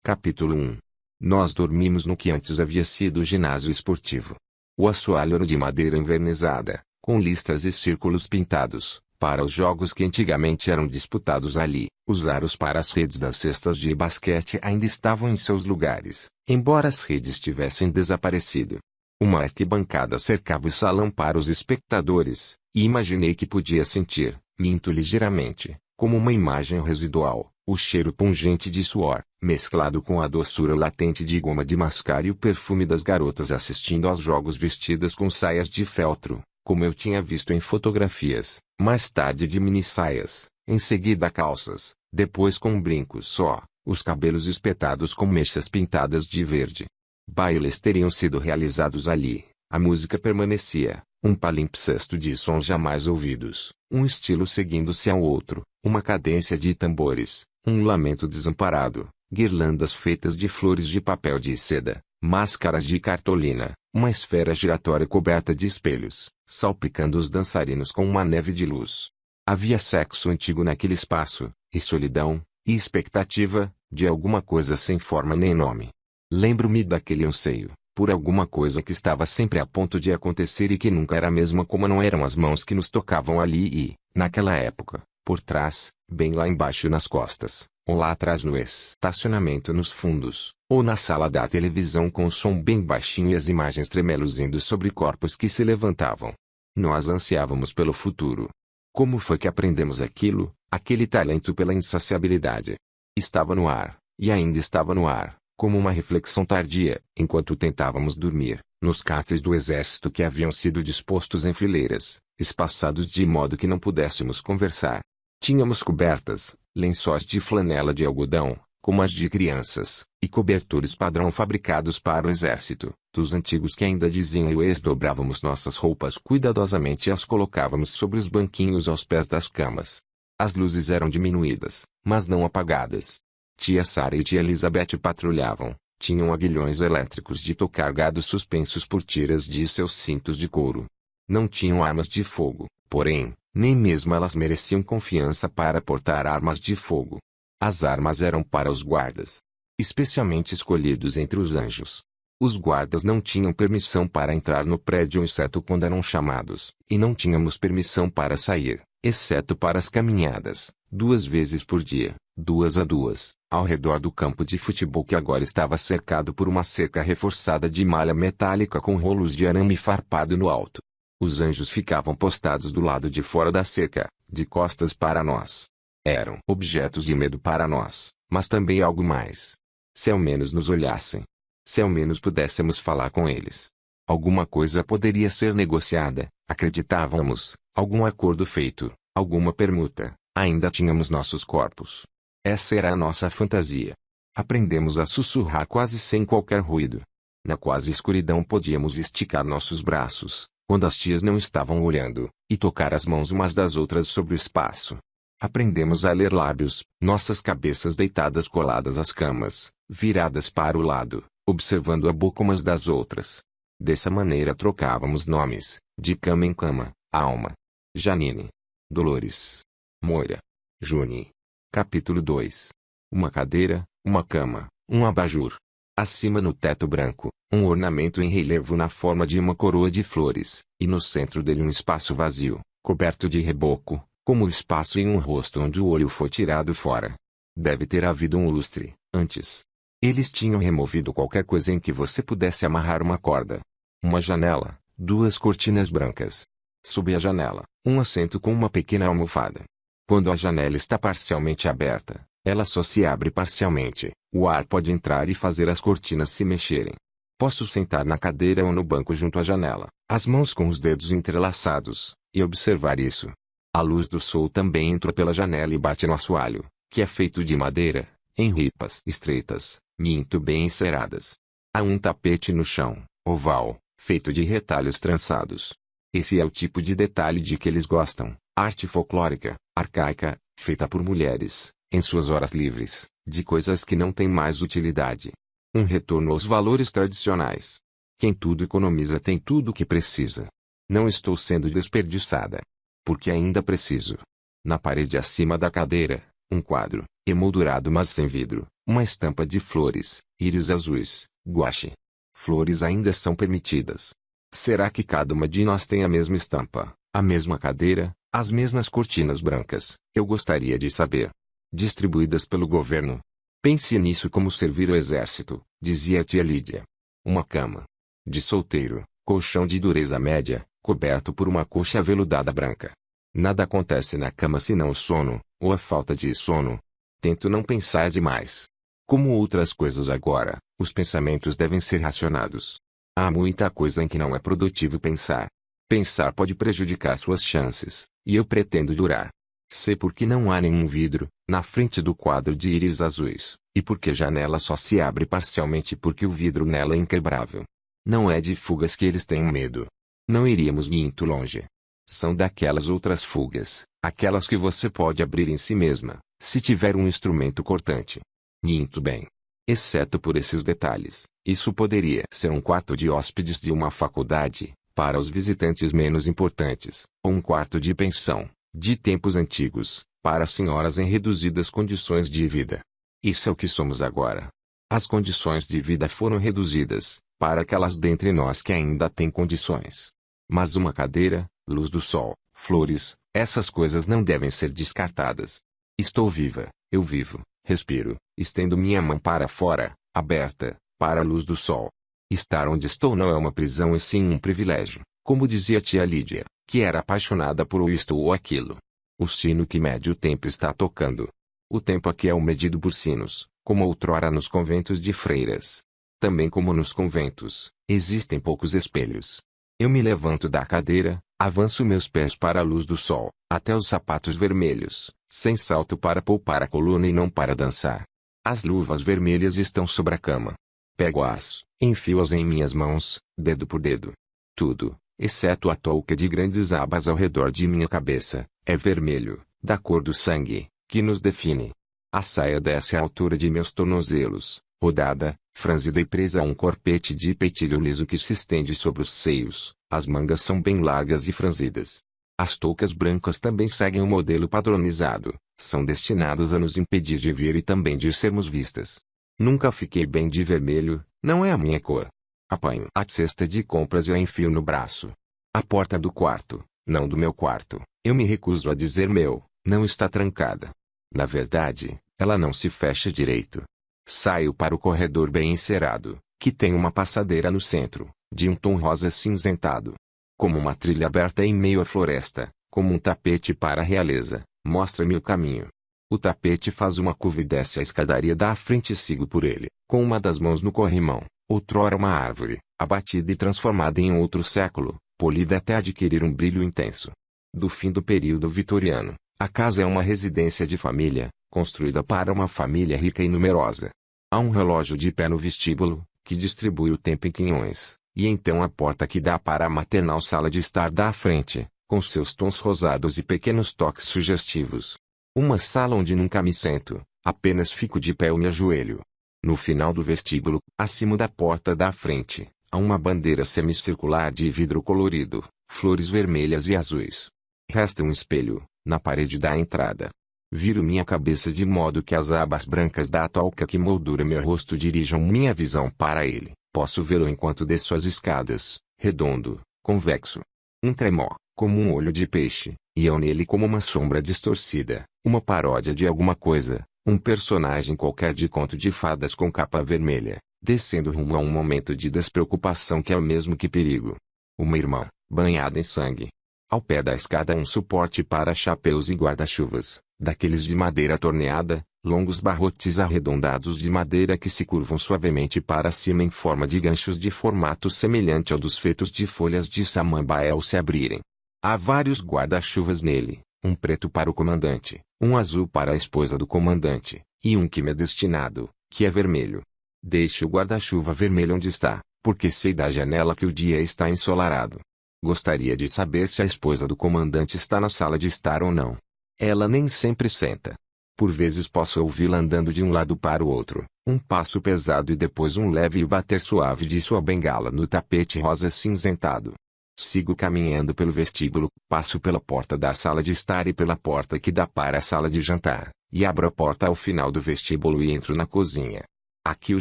Capítulo 1. Nós dormimos no que antes havia sido o ginásio esportivo. O assoalho era de madeira envernizada, com listras e círculos pintados, para os jogos que antigamente eram disputados ali. Os aros para as redes das cestas de basquete ainda estavam em seus lugares, embora as redes tivessem desaparecido. Uma arquibancada cercava o salão para os espectadores, e imaginei que podia sentir, minto ligeiramente, como uma imagem residual, o cheiro pungente de suor, mesclado com a doçura latente de goma de mascar e o perfume das garotas assistindo aos jogos vestidas com saias de feltro, como eu tinha visto em fotografias, mais tarde de mini-saias, em seguida calças, depois com brincos só, os cabelos espetados com mechas pintadas de verde. Bailes teriam sido realizados ali, a música permanecia, um palimpsesto de sons jamais ouvidos, um estilo seguindo-se ao outro, uma cadência de tambores, um lamento desamparado, guirlandas feitas de flores de papel de seda, máscaras de cartolina, uma esfera giratória coberta de espelhos, salpicando os dançarinos com uma neve de luz. Havia sexo antigo naquele espaço, e solidão, e expectativa, de alguma coisa sem forma nem nome. Lembro-me daquele anseio, por alguma coisa que estava sempre a ponto de acontecer e que nunca era a mesma como não eram as mãos que nos tocavam ali e, naquela época, por trás, bem lá embaixo nas costas, ou lá atrás no estacionamento nos fundos, ou na sala da televisão com o som bem baixinho e as imagens tremeluzindo sobre corpos que se levantavam. Nós ansiávamos pelo futuro. Como foi que aprendemos aquilo, aquele talento pela insaciabilidade? Estava no ar, e ainda estava no ar, como uma reflexão tardia, enquanto tentávamos dormir, nos cáteres do exército que haviam sido dispostos em fileiras, espaçados de modo que não pudéssemos conversar. Tínhamos cobertas, lençóis de flanela de algodão, como as de crianças, e cobertores padrão fabricados para o exército, dos antigos que ainda diziam e desdobrávamos nossas roupas cuidadosamente e as colocávamos sobre os banquinhos aos pés das camas. As luzes eram diminuídas, mas não apagadas. Tia Sara e tia Elizabeth patrulhavam, tinham aguilhões elétricos de tocar gado suspensos por tiras de seus cintos de couro. Não tinham armas de fogo, porém, nem mesmo elas mereciam confiança para portar armas de fogo. As armas eram para os guardas, especialmente escolhidos entre os anjos. Os guardas não tinham permissão para entrar no prédio exceto quando eram chamados, e não tínhamos permissão para sair, exceto para as caminhadas, 2 vezes por dia, 2 a 2, ao redor do campo de futebol que agora estava cercado por uma cerca reforçada de malha metálica com rolos de arame farpado no alto. Os anjos ficavam postados do lado de fora da cerca, de costas para nós. Eram objetos de medo para nós, mas também algo mais. Se ao menos nos olhassem. Se ao menos pudéssemos falar com eles. Alguma coisa poderia ser negociada, acreditávamos, algum acordo feito, alguma permuta, ainda tínhamos nossos corpos. Essa era a nossa fantasia. Aprendemos a sussurrar quase sem qualquer ruído. Na quase escuridão podíamos esticar nossos braços, quando as tias não estavam olhando, e tocar as mãos umas das outras sobre o espaço. Aprendemos a ler lábios, nossas cabeças deitadas coladas às camas, viradas para o lado, observando a boca umas das outras. Dessa maneira trocávamos nomes, de cama em cama, Alma, Janine, Dolores, Moira, Juni. Capítulo 2. Uma cadeira, uma cama, um abajur. Acima no teto branco, um ornamento em relevo na forma de uma coroa de flores, e no centro dele um espaço vazio, coberto de reboco, como o espaço em um rosto onde o olho foi tirado fora. Deve ter havido um lustre, antes. Eles tinham removido qualquer coisa em que você pudesse amarrar uma corda. Uma janela, 2 cortinas brancas. Sob a janela, um assento com uma pequena almofada. Quando a janela está parcialmente aberta, ela só se abre parcialmente. O ar pode entrar e fazer as cortinas se mexerem. Posso sentar na cadeira ou no banco junto à janela, as mãos com os dedos entrelaçados, e observar isso. A luz do sol também entra pela janela e bate no assoalho, que é feito de madeira, em ripas estreitas, muito bem enceradas. Há um tapete no chão, oval, feito de retalhos trançados. Esse é o tipo de detalhe de que eles gostam, arte folclórica, arcaica, feita por mulheres, em suas horas livres, de coisas que não têm mais utilidade. Um retorno aos valores tradicionais. Quem tudo economiza tem tudo o que precisa. Não estou sendo desperdiçada. Porque ainda preciso. Na parede acima da cadeira, um quadro, emoldurado mas sem vidro, Uma estampa de flores, íris azuis, guache. Flores ainda são permitidas. Será que cada uma de nós tem a mesma estampa, a mesma cadeira, as mesmas cortinas brancas? Eu gostaria de saber. Distribuídas pelo governo. Pense nisso como servir o exército, dizia a tia Lídia. Uma cama. De solteiro, colchão de dureza média, coberto por uma colcha aveludada branca. Nada acontece na cama senão o sono, ou a falta de sono. Tento não pensar demais. Como outras coisas agora, os pensamentos devem ser racionados. Há muita coisa em que não é produtivo pensar. Pensar pode prejudicar suas chances, e eu pretendo durar. Sei por que não há nenhum vidro, na frente do quadro de íris azuis, e porque a janela só se abre parcialmente porque o vidro nela é inquebrável. Não é de fugas que eles têm medo. Não iríamos muito longe. São daquelas outras fugas, aquelas que você pode abrir em si mesma, se tiver um instrumento cortante. Muito bem. Exceto por esses detalhes, isso poderia ser um quarto de hóspedes de uma faculdade, para os visitantes menos importantes, ou um quarto de pensão, de tempos antigos, para senhoras em reduzidas condições de vida. Isso é o que somos agora. As condições de vida foram reduzidas, para aquelas dentre nós que ainda têm condições. Mas uma cadeira, luz do sol, flores, essas coisas não devem ser descartadas. Estou viva, eu vivo, respiro, estendo minha mão para fora, aberta, para a luz do sol. Estar onde estou não é uma prisão e sim um privilégio, como dizia tia Lídia, que era apaixonada por isto ou aquilo. O sino que mede o tempo está tocando. O tempo aqui é o medido por sinos, como outrora nos conventos de freiras. Também como nos conventos, existem poucos espelhos. Eu me levanto da cadeira, avanço meus pés para a luz do sol, até os sapatos vermelhos, sem salto para poupar a coluna e não para dançar. As luvas vermelhas estão sobre a cama. Pego-as, enfio-as em minhas mãos, dedo por dedo. Tudo, exceto a touca de grandes abas ao redor de minha cabeça, é vermelho, da cor do sangue, que nos define. A saia desce à altura de meus tornozelos, rodada, franzida e presa a um corpete de peitilho liso que se estende sobre os seios. As mangas são bem largas e franzidas. As toucas brancas também seguem um modelo padronizado, são destinadas a nos impedir de ver e também de sermos vistas. Nunca fiquei bem de vermelho, não é a minha cor. Apanho a cesta de compras e a enfio no braço. A porta do quarto, não do meu quarto, eu me recuso a dizer meu, não está trancada. Na verdade, ela não se fecha direito. Saio para o corredor bem encerado, que tem uma passadeira no centro, de um tom rosa cinzentado. Como uma trilha aberta em meio à floresta, como um tapete para a realeza, mostra-me o caminho. O tapete faz uma curva e desce a escadaria da frente e sigo por ele, com uma das mãos no corrimão, outrora uma árvore, abatida e transformada em outro século, polida até adquirir um brilho intenso. Do fim do período vitoriano, a casa é uma residência de família, construída para uma família rica e numerosa. Há um relógio de pé no vestíbulo, que distribui o tempo em quinhões, e então a porta que dá para a maternal sala de estar da frente, com seus tons rosados e pequenos toques sugestivos. Uma sala onde nunca me sento, apenas fico de pé ou me ajoelho. No final do vestíbulo, acima da porta da frente, há uma bandeira semicircular de vidro colorido, flores vermelhas e azuis. Resta um espelho, na parede da entrada. Viro minha cabeça de modo que as abas brancas da touca que moldura meu rosto dirijam minha visão para ele. Posso vê-lo enquanto desço as escadas, redondo, convexo. Um tremó, como um olho de peixe, e eu nele como uma sombra distorcida, uma paródia de alguma coisa, um personagem qualquer de conto de fadas com capa vermelha, descendo rumo a um momento de despreocupação que é o mesmo que perigo. Uma irmã, banhada em sangue. Ao pé da escada um suporte para chapéus e guarda-chuvas, daqueles de madeira torneada, longos barrotes arredondados de madeira que se curvam suavemente para cima em forma de ganchos de formato semelhante ao dos feitos de folhas de samambaia ao se abrirem. Há vários guarda-chuvas nele, um preto para o comandante, um azul para a esposa do comandante, e um que me é destinado, que é vermelho. Deixe o guarda-chuva vermelho onde está, porque sei da janela que o dia está ensolarado. Gostaria de saber se a esposa do comandante está na sala de estar ou não. Ela nem sempre senta. Por vezes posso ouvi-la andando de um lado para o outro, um passo pesado e depois um leve bater suave de sua bengala no tapete rosa cinzentado. Sigo caminhando pelo vestíbulo, passo pela porta da sala de estar e pela porta que dá para a sala de jantar. e abro a porta ao final do vestíbulo e entro na cozinha. Aqui o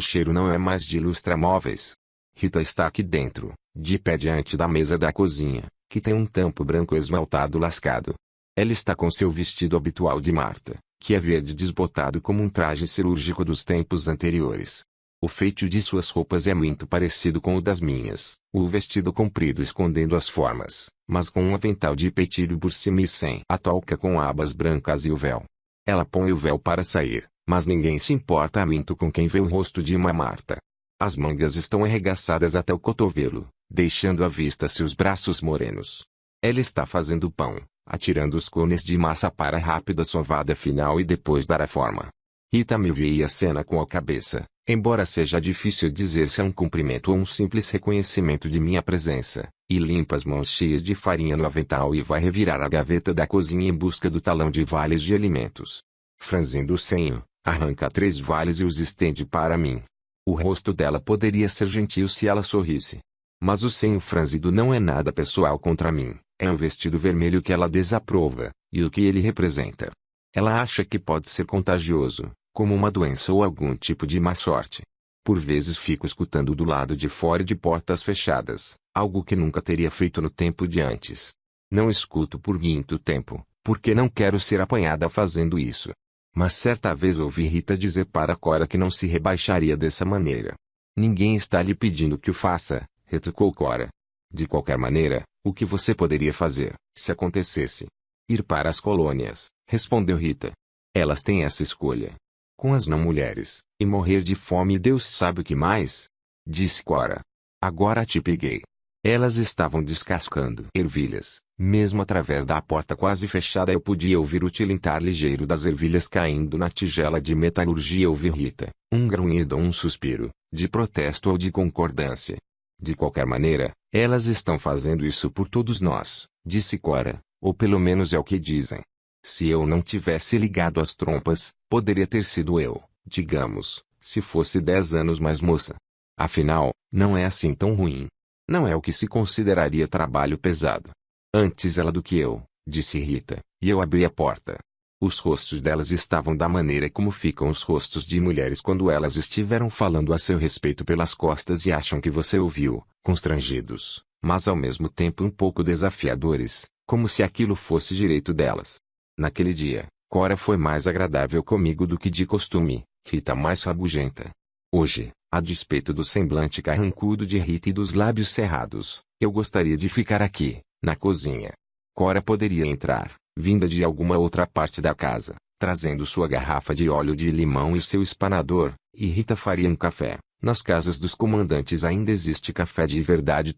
cheiro não é mais de lustramóveis. Rita está aqui dentro, de pé diante da mesa da cozinha, que tem um tampo branco esmaltado lascado. Ela está com seu vestido habitual de Marta, que é verde desbotado como um traje cirúrgico dos tempos anteriores. O feitio de suas roupas é muito parecido com o das minhas, o vestido comprido escondendo as formas, mas com um avental de peitilho por cima e sem a touca com abas brancas e o véu. Ela põe o véu para sair, mas ninguém se importa muito com quem vê o rosto de uma Marta. As mangas estão arregaçadas até o cotovelo, deixando à vista seus braços morenos. Ela está fazendo pão, atirando os cones de massa para a rápida sovada final e depois dar a forma. Rita me vê e acena com a cabeça, embora seja difícil dizer se é um cumprimento ou um simples reconhecimento de minha presença, e limpa as mãos cheias de farinha no avental e vai revirar a gaveta da cozinha em busca do talão de vales de alimentos. Franzindo o senho, arranca 3 vales e os estende para mim. O rosto dela poderia ser gentil se ela sorrisse. Mas o senho franzido não é nada pessoal contra mim, é um vestido vermelho que ela desaprova, e o que ele representa. Ela acha que pode ser contagioso, como uma doença ou algum tipo de má sorte. Por vezes fico escutando do lado de fora de portas fechadas, algo que nunca teria feito no tempo de antes. Não escuto por muito tempo, porque não quero ser apanhada fazendo isso. Mas certa vez ouvi Rita dizer para Cora que não se rebaixaria dessa maneira. Ninguém está lhe pedindo que o faça, retrucou Cora. De qualquer maneira, o que você poderia fazer, se acontecesse? Ir para as colônias, respondeu Rita. Elas têm essa escolha. Com as não mulheres, e morrer de fome e Deus sabe o que mais? Disse Cora. Agora te peguei. Elas estavam descascando ervilhas. Mesmo através da porta quase fechada eu podia ouvir o tilintar ligeiro das ervilhas caindo na tigela de metalurgia. Ouvi Rita, um grunhido ou um suspiro, de protesto ou de concordância. De qualquer maneira, elas estão fazendo isso por todos nós, disse Cora, ou pelo menos é o que dizem. Se eu não tivesse ligado as trompas, poderia ter sido eu, digamos, se fosse 10 anos mais moça. Afinal, não é assim tão ruim. Não é o que se consideraria trabalho pesado. Antes ela do que eu, disse Rita, e eu abri a porta. Os rostos delas estavam da maneira como ficam os rostos de mulheres quando elas estiveram falando a seu respeito pelas costas e acham que você ouviu, constrangidos, mas ao mesmo tempo um pouco desafiadores, como se aquilo fosse direito delas. Naquele dia, Cora foi mais agradável comigo do que de costume, Rita mais rabugenta. Hoje, a despeito do semblante carrancudo de Rita e dos lábios cerrados, eu gostaria de ficar aqui, na cozinha. Cora poderia entrar, vinda de alguma outra parte da casa, trazendo sua garrafa de óleo de limão e seu espanador, e Rita faria um café. Nas casas dos comandantes ainda existe café de verdade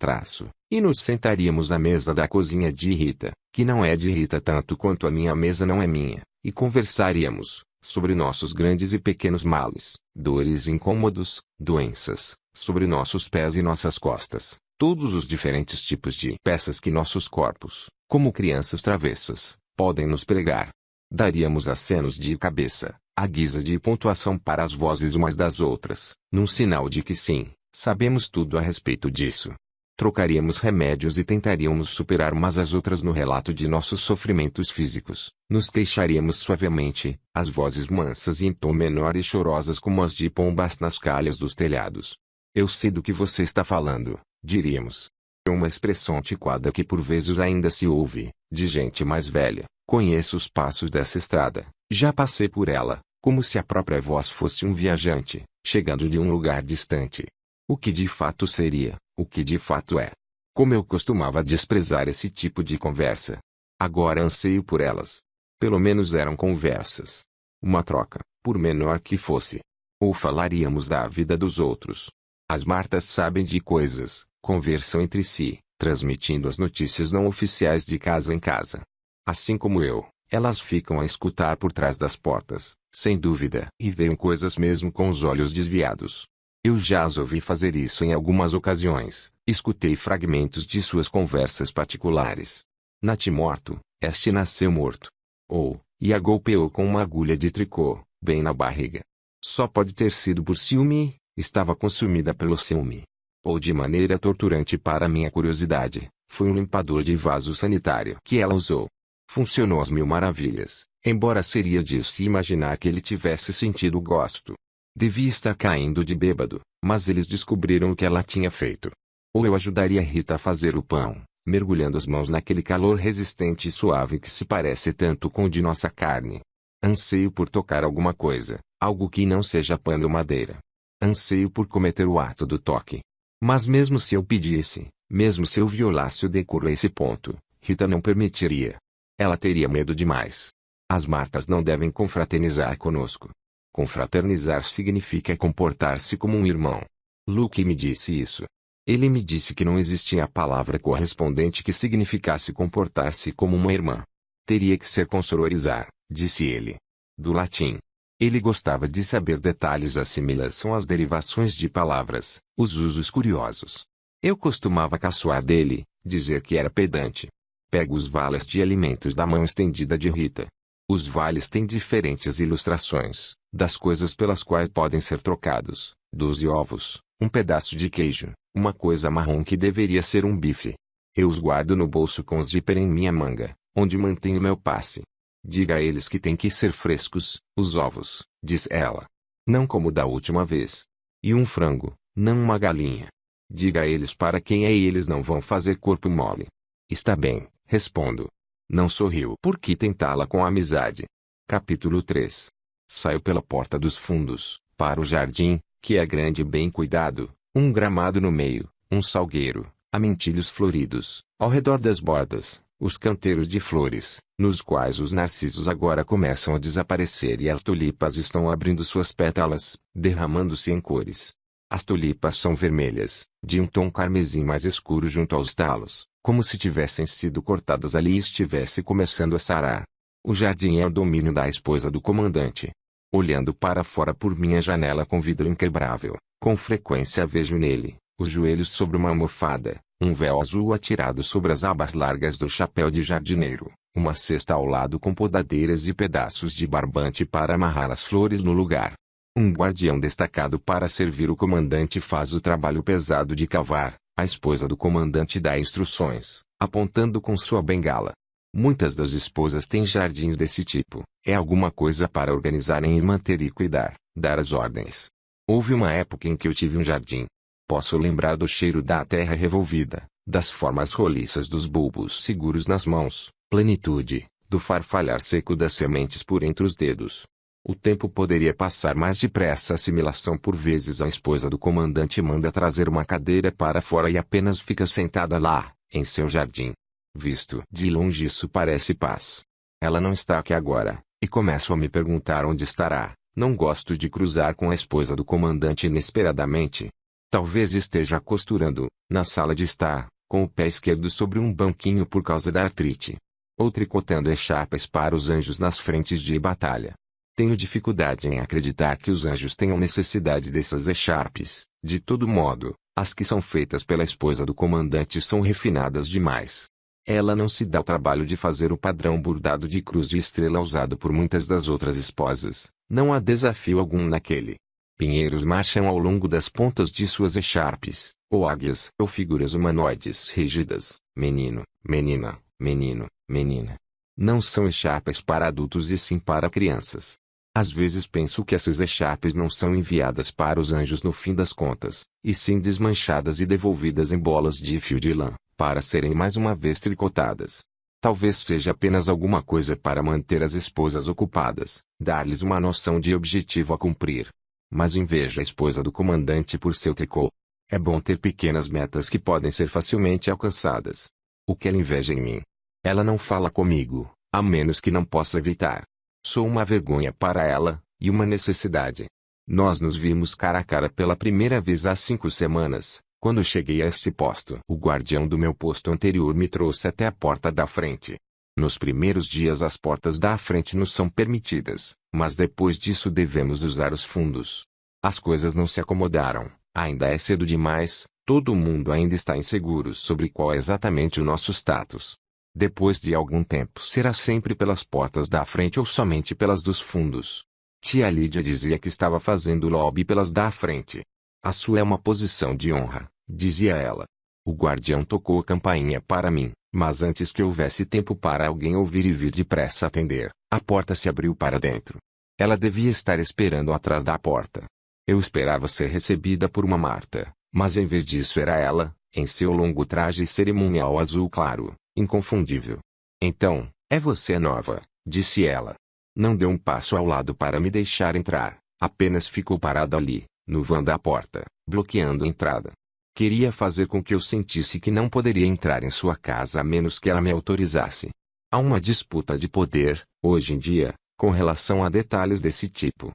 e nos sentaríamos à mesa da cozinha de Rita, que não é de Rita tanto quanto a minha mesa não é minha, e conversaríamos sobre nossos grandes e pequenos males, dores e incômodos, doenças, sobre nossos pés e nossas costas, todos os diferentes tipos de peças que nossos corpos, como crianças travessas, podem nos pregar. Daríamos acenos de cabeça, à guisa de pontuação para as vozes umas das outras, num sinal de que sim, sabemos tudo a respeito disso. Trocaríamos remédios e tentaríamos superar umas às outras no relato de nossos sofrimentos físicos. Nos queixaríamos suavemente, as vozes mansas e em tom menor e chorosas como as de pombas nas calhas dos telhados. Eu sei do que você está falando, diríamos. É uma expressão antiquada que por vezes ainda se ouve, de gente mais velha. Conheço os passos dessa estrada, já passei por ela, como se a própria voz fosse um viajante, chegando de um lugar distante. O que de fato seria, o que de fato é. Como eu costumava desprezar esse tipo de conversa. Agora anseio por elas. Pelo menos eram conversas. Uma troca, por menor que fosse. Ou falaríamos da vida dos outros. As Martas sabem de coisas, conversam entre si, transmitindo as notícias não oficiais de casa em casa. Assim como eu, elas ficam a escutar por trás das portas, sem dúvida, e veem coisas mesmo com os olhos desviados. Eu já as ouvi fazer isso em algumas ocasiões, escutei fragmentos de suas conversas particulares. Nati morto, este nasceu morto. Ou, e a golpeou com uma agulha de tricô, bem na barriga. Só pode ter sido por ciúme, estava consumida pelo ciúme. Ou de maneira torturante para minha curiosidade, foi um limpador de vaso sanitário que ela usou. Funcionou às mil maravilhas, Embora seria de se imaginar que ele tivesse sentido gosto. Devia estar caindo de bêbado, mas eles descobriram o que ela tinha feito. Ou eu ajudaria Rita a fazer o pão, mergulhando as mãos naquele calor resistente e suave que se parece tanto com o de nossa carne. Anseio por tocar alguma coisa, algo que não seja pano ou madeira. Anseio por cometer o ato do toque. Mas mesmo se eu pedisse, mesmo se eu violasse o decoro a esse ponto, Rita não permitiria. Ela teria medo demais. As Martas não devem confraternizar conosco. Confraternizar significa comportar-se como um irmão. Luke me disse isso. Ele me disse que não existia a palavra correspondente que significasse comportar-se como uma irmã. Teria que ser consororizar, disse ele. Do latim. Ele gostava de saber detalhes da assimilação às derivações de palavras, os usos curiosos. Eu costumava caçoar dele, dizer que era pedante. Pego os vales de alimentos da mão estendida de Rita. Os vales têm diferentes ilustrações, das coisas pelas quais podem ser trocados: 12 ovos, um pedaço de queijo, uma coisa marrom que deveria ser um bife. Eu os guardo no bolso com o zíper em minha manga, onde mantenho meu passe. Diga a eles que têm que ser frescos, os ovos, diz ela. Não como da última vez. E um frango, não uma galinha. Diga a eles para quem é e eles não vão fazer corpo mole. Está bem, respondo. Não sorriu. Por que tentá-la com amizade? Capítulo 3. Saio pela porta dos fundos, para o jardim, que é grande e bem cuidado, um gramado no meio, um salgueiro, amentilhos floridos, ao redor das bordas, os canteiros de flores, nos quais os narcisos agora começam a desaparecer e as tulipas estão abrindo suas pétalas, derramando-se em cores. As tulipas são vermelhas, de um tom carmesim mais escuro junto aos talos, como se tivessem sido cortadas ali e estivesse começando a sarar. O jardim é o domínio da esposa do comandante. Olhando para fora por minha janela com vidro inquebrável, com frequência vejo nele, os joelhos sobre uma almofada, um véu azul atirado sobre as abas largas do chapéu de jardineiro, uma cesta ao lado com podadeiras e pedaços de barbante para amarrar as flores no lugar. Um guardião destacado para servir o comandante faz o trabalho pesado de cavar, a esposa do comandante dá instruções, apontando com sua bengala. Muitas das esposas têm jardins desse tipo, é alguma coisa para organizarem e manter e cuidar, dar as ordens. Houve uma época em que eu tive um jardim. Posso lembrar do cheiro da terra revolvida, das formas roliças dos bulbos seguros nas mãos, plenitude, do farfalhar seco das sementes por entre os dedos. O tempo poderia passar mais depressa. Assimilação. Por vezes a esposa do comandante manda trazer uma cadeira para fora e apenas fica sentada lá, em seu jardim. Visto de longe isso parece paz. Ela não está aqui agora, e começo a me perguntar onde estará. Não gosto de cruzar com a esposa do comandante inesperadamente. Talvez esteja costurando, na sala de estar, com o pé esquerdo sobre um banquinho por causa da artrite. Ou tricotando echarpes para os anjos nas frentes de batalha. Tenho dificuldade em acreditar que os anjos tenham necessidade dessas echarpes. De todo modo, as que são feitas pela esposa do comandante são refinadas demais. Ela não se dá o trabalho de fazer o padrão bordado de cruz e estrela usado por muitas das outras esposas. Não há desafio algum naquele. Pinheiros marcham ao longo das pontas de suas echarpes, ou águias, ou figuras humanoides rígidas, menino, menina, menino, menina. Não são echarpes para adultos e sim para crianças. Às vezes penso que essas echarpes não são enviadas para os anjos no fim das contas, e sim desmanchadas e devolvidas em bolas de fio de lã, para serem mais uma vez tricotadas. Talvez seja apenas alguma coisa para manter as esposas ocupadas, dar-lhes uma noção de objetivo a cumprir. Mas invejo a esposa do comandante por seu tricô. É bom ter pequenas metas que podem ser facilmente alcançadas. O que ela inveja em mim? Ela não fala comigo, a menos que não possa evitar. Sou uma vergonha para ela, e uma necessidade. Nós nos vimos cara a cara pela primeira vez há 5 semanas, quando cheguei a este posto. O guardião do meu posto anterior me trouxe até a porta da frente. Nos primeiros dias as portas da frente nos são permitidas, mas depois disso devemos usar os fundos. As coisas não se acomodaram, ainda é cedo demais, todo mundo ainda está inseguro sobre qual é exatamente o nosso status. Depois de algum tempo será sempre pelas portas da frente ou somente pelas dos fundos. Tia Lídia dizia que estava fazendo lobby pelas da frente. A sua é uma posição de honra, dizia ela. O guardião tocou a campainha para mim, Mas antes que houvesse tempo para alguém ouvir e vir depressa atender, a porta se abriu para dentro. Ela devia estar esperando atrás da porta. Eu esperava ser recebida por uma Marta, mas em vez disso era ela, em seu longo traje cerimonial azul claro, inconfundível. Então, é você nova, disse ela. Não deu um passo ao lado para me deixar entrar, apenas ficou parada ali, no vão da porta, bloqueando a entrada. Queria fazer com que eu sentisse que não poderia entrar em sua casa a menos que ela me autorizasse. Há uma disputa de poder, hoje em dia, com relação a detalhes desse tipo.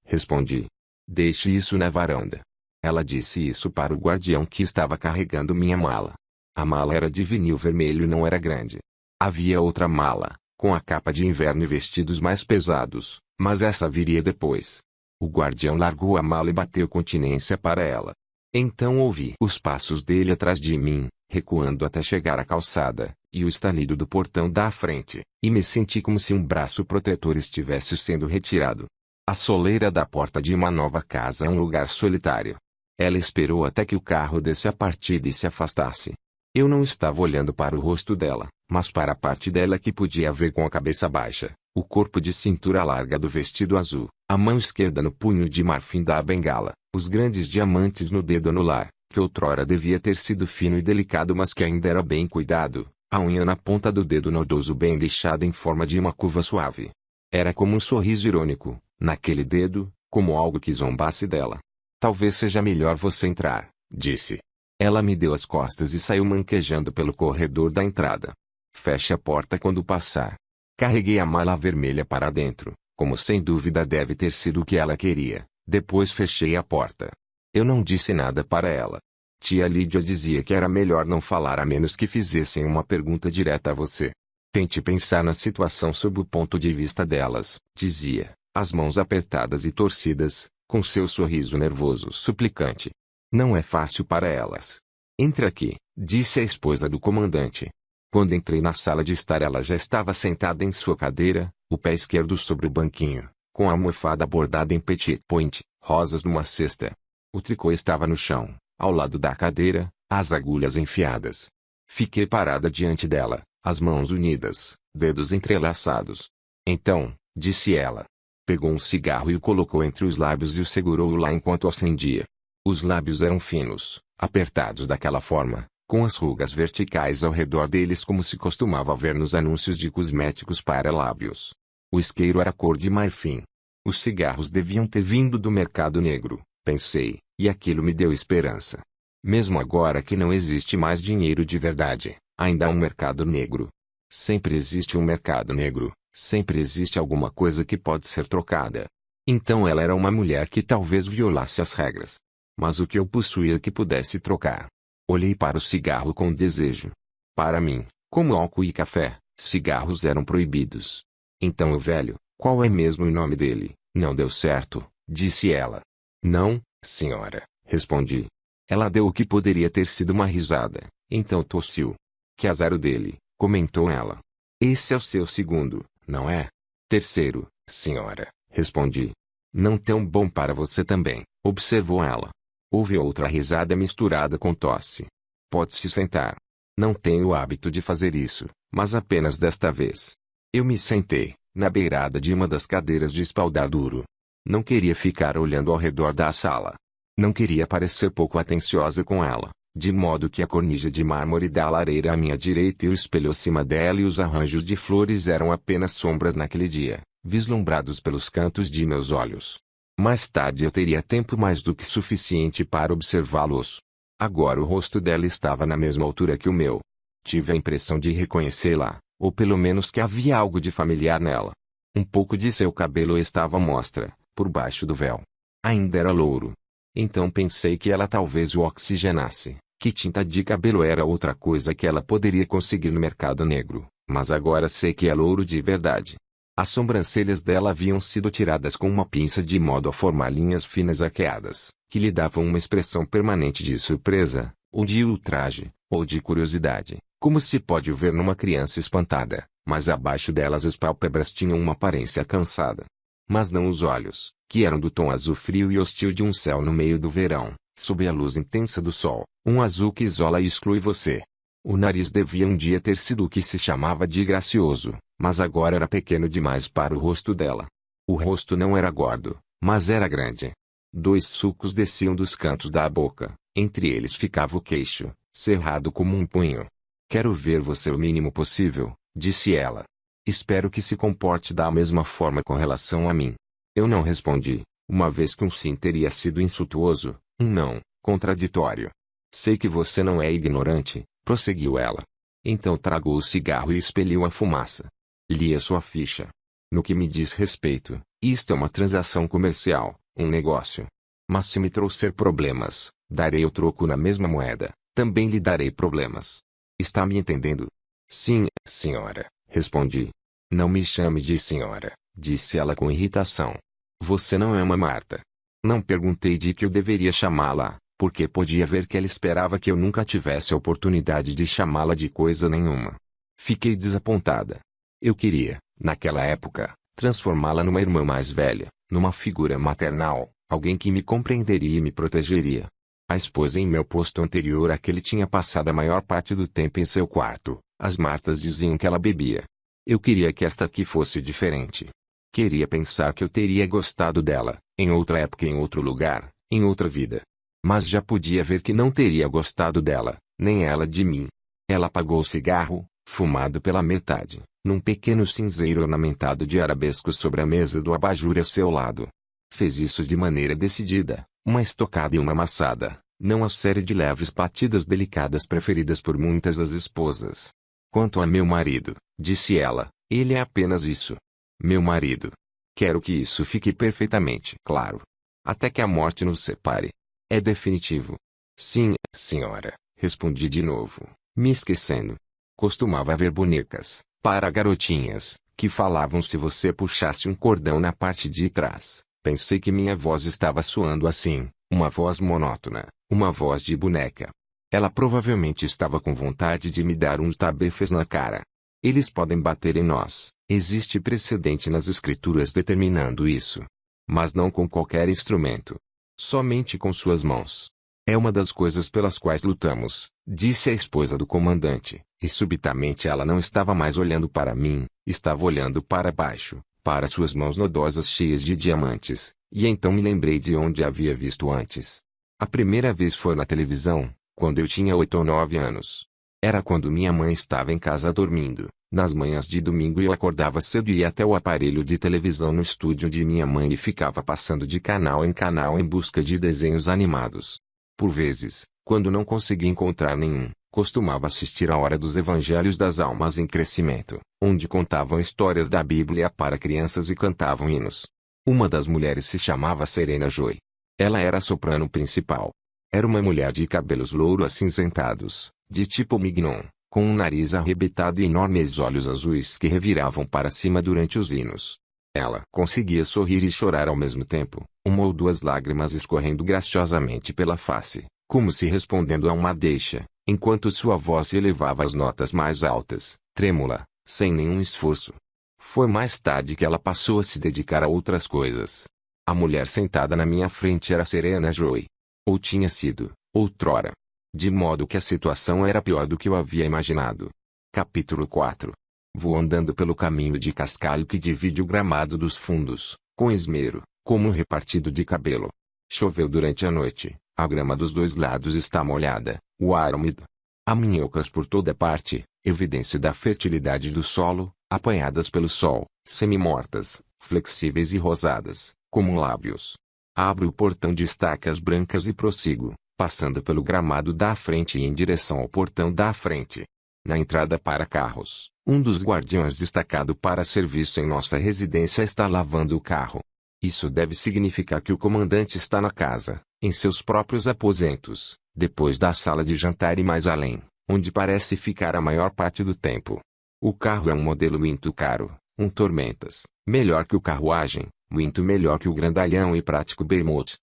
Respondi. Deixe isso na varanda. Ela disse isso para o guardião que estava carregando minha mala. A mala era de vinil vermelho e não era grande. Havia outra mala, com a capa de inverno e vestidos mais pesados, mas essa viria depois. O guardião largou a mala e bateu continência para ela. Então ouvi os passos dele atrás de mim, recuando até chegar à calçada, e o estalido do portão da frente, e me senti como se um braço protetor estivesse sendo retirado. A soleira da porta de uma nova casa é um lugar solitário. Ela esperou até que o carro desse a partida e se afastasse. Eu não estava olhando para o rosto dela, mas para a parte dela que podia ver com a cabeça baixa, o corpo de cintura larga do vestido azul, a mão esquerda no punho de marfim da bengala, os grandes diamantes no dedo anular, que outrora devia ter sido fino e delicado mas que ainda era bem cuidado, a unha na ponta do dedo nodoso bem deixada em forma de uma curva suave. Era como um sorriso irônico, naquele dedo, como algo que zombasse dela. Talvez seja melhor você entrar, disse. Ela me deu as costas e saiu manquejando pelo corredor da entrada. Feche a porta quando passar. Carreguei a mala vermelha para dentro, como sem dúvida deve ter sido o que ela queria. Depois fechei a porta. Eu não disse nada para ela. Tia Lídia dizia que era melhor não falar a menos que fizessem uma pergunta direta a você. Tente pensar na situação sob o ponto de vista delas, dizia, as mãos apertadas e torcidas, com seu sorriso nervoso suplicante. Não é fácil para elas. Entre aqui, disse a esposa do comandante. Quando entrei na sala de estar ela já estava sentada em sua cadeira, o pé esquerdo sobre o banquinho, com a almofada bordada em petit point, rosas numa cesta. O tricô estava no chão, ao lado da cadeira, as agulhas enfiadas. Fiquei parada diante dela, as mãos unidas, dedos entrelaçados. Então, disse ela. Pegou um cigarro e o colocou entre os lábios e o segurou lá enquanto acendia. Os lábios eram finos, apertados daquela forma, com as rugas verticais ao redor deles como se costumava ver nos anúncios de cosméticos para lábios. O isqueiro era cor de marfim. Os cigarros deviam ter vindo do mercado negro, pensei, e aquilo me deu esperança. Mesmo agora que não existe mais dinheiro de verdade, ainda há um mercado negro. Sempre existe um mercado negro, sempre existe alguma coisa que pode ser trocada. Então ela era uma mulher que talvez violasse as regras. Mas o que eu possuía que pudesse trocar? Olhei para o cigarro com desejo. Para mim, como álcool e café, cigarros eram proibidos. Então o velho, qual é mesmo o nome dele, não deu certo, disse ela. Não, senhora, respondi. Ela deu o que poderia ter sido uma risada, então tossiu. Que azar o dele, comentou ela. Esse é o seu segundo, não é? Terceiro, senhora, respondi. Não tão bom para você também, observou ela. Houve outra risada misturada com tosse. Pode se sentar. Não tenho o hábito de fazer isso, mas apenas desta vez. Eu me sentei, na beirada de uma das cadeiras de espaldar duro. Não queria ficar olhando ao redor da sala. Não queria parecer pouco atenciosa com ela, de modo que a cornija de mármore da lareira à minha direita e o espelho acima dela e os arranjos de flores eram apenas sombras naquele dia, vislumbrados pelos cantos de meus olhos. Mais tarde eu teria tempo mais do que suficiente para observá-los. Agora o rosto dela estava na mesma altura que o meu. Tive a impressão de reconhecê-la, ou pelo menos que havia algo de familiar nela. Um pouco de seu cabelo estava à mostra, por baixo do véu. Ainda era louro. Então pensei que ela talvez o oxigenasse, que tinta de cabelo era outra coisa que ela poderia conseguir no mercado negro, mas agora sei que é louro de verdade. As sobrancelhas dela haviam sido tiradas com uma pinça de modo a formar linhas finas arqueadas, que lhe davam uma expressão permanente de surpresa, ou de ultraje, ou de curiosidade, como se pode ver numa criança espantada, mas abaixo delas as pálpebras tinham uma aparência cansada. Mas não os olhos, que eram do tom azul frio e hostil de um céu no meio do verão, sob a luz intensa do sol, um azul que isola e exclui você. O nariz devia um dia ter sido o que se chamava de gracioso, mas agora era pequeno demais para o rosto dela. O rosto não era gordo, mas era grande. 2 sulcos desciam dos cantos da boca, entre eles ficava o queixo, cerrado como um punho. Quero ver você o mínimo possível, disse ela. Espero que se comporte da mesma forma com relação a mim. Eu não respondi, uma vez que um sim teria sido insultuoso, um não, contraditório. Sei que você não é ignorante, prosseguiu ela. Então tragou o cigarro e expeliu a fumaça. Li a sua ficha. No que me diz respeito, isto é uma transação comercial, um negócio. Mas se me trouxer problemas, darei o troco na mesma moeda, também lhe darei problemas. Está me entendendo? Sim, senhora, respondi. Não me chame de senhora, disse ela com irritação. Você não é uma Marta. Não perguntei de que eu deveria chamá-la, porque podia ver que ela esperava que eu nunca tivesse a oportunidade de chamá-la de coisa nenhuma. Fiquei desapontada. Eu queria, naquela época, transformá-la numa irmã mais velha, numa figura maternal, alguém que me compreenderia e me protegeria. A esposa em meu posto anterior àquele tinha passado a maior parte do tempo em seu quarto. As Martas diziam que ela bebia. Eu queria que esta aqui fosse diferente. Queria pensar que eu teria gostado dela, em outra época, em outro lugar, em outra vida. Mas já podia ver que não teria gostado dela, nem ela de mim. Ela apagou o cigarro, fumado pela metade, num pequeno cinzeiro ornamentado de arabescos sobre a mesa do abajur a seu lado. Fez isso de maneira decidida, uma estocada e uma amassada, não a série de leves batidas delicadas preferidas por muitas das esposas. Quanto a meu marido, disse ela, ele é apenas isso. Meu marido. Quero que isso fique perfeitamente claro. Até que a morte nos separe. É definitivo. Sim, senhora, respondi de novo, me esquecendo. Costumava haver bonecas, para garotinhas, que falavam se você puxasse um cordão na parte de trás. Pensei que minha voz estava soando assim, uma voz monótona, uma voz de boneca. Ela provavelmente estava com vontade de me dar uns tabefes na cara. Eles podem bater em nós, existe precedente nas escrituras determinando isso. Mas não com qualquer instrumento. Somente com suas mãos. É uma das coisas pelas quais lutamos, disse a esposa do comandante, e subitamente ela não estava mais olhando para mim, estava olhando para baixo, para suas mãos nodosas cheias de diamantes, e então me lembrei de onde a havia visto antes. A primeira vez foi na televisão, quando eu tinha 8 ou 9 anos. Era quando minha mãe estava em casa dormindo, nas manhãs de domingo, e eu acordava cedo e ia até o aparelho de televisão no estúdio de minha mãe e ficava passando de canal em busca de desenhos animados. Por vezes, quando não conseguia encontrar nenhum, costumava assistir a Hora dos Evangelhos das Almas em Crescimento, onde contavam histórias da Bíblia para crianças e cantavam hinos. Uma das mulheres se chamava Serena Joy. Ela era a soprano principal. Era uma mulher de cabelos louro acinzentados, de tipo mignon, com um nariz arrebitado e enormes olhos azuis que reviravam para cima durante os hinos. Ela conseguia sorrir e chorar ao mesmo tempo, uma ou duas lágrimas escorrendo graciosamente pela face, como se respondendo a uma deixa, enquanto sua voz se elevava às notas mais altas, trêmula, sem nenhum esforço. Foi mais tarde que ela passou a se dedicar a outras coisas. A mulher sentada na minha frente era Serena Joy. Ou tinha sido, outrora. De modo que a situação era pior do que eu havia imaginado. Capítulo 4. Vou andando pelo caminho de cascalho que divide o gramado dos fundos, com esmero, como um repartido de cabelo. Choveu durante a noite, a grama dos dois lados está molhada, o ar úmido. Há minhocas por toda parte, evidência da fertilidade do solo, apanhadas pelo sol, semi-mortas, flexíveis e rosadas, como lábios. Abro o portão de estacas brancas e prossigo, passando pelo gramado da frente e em direção ao portão da frente. Na entrada para carros, um dos guardiões destacado para serviço em nossa residência está lavando o carro. Isso deve significar que o comandante está na casa, em seus próprios aposentos, depois da sala de jantar e mais além, onde parece ficar a maior parte do tempo. O carro é um modelo muito caro, um Tormentas, melhor que o Carruagem, muito melhor que o grandalhão e prático Behemoth.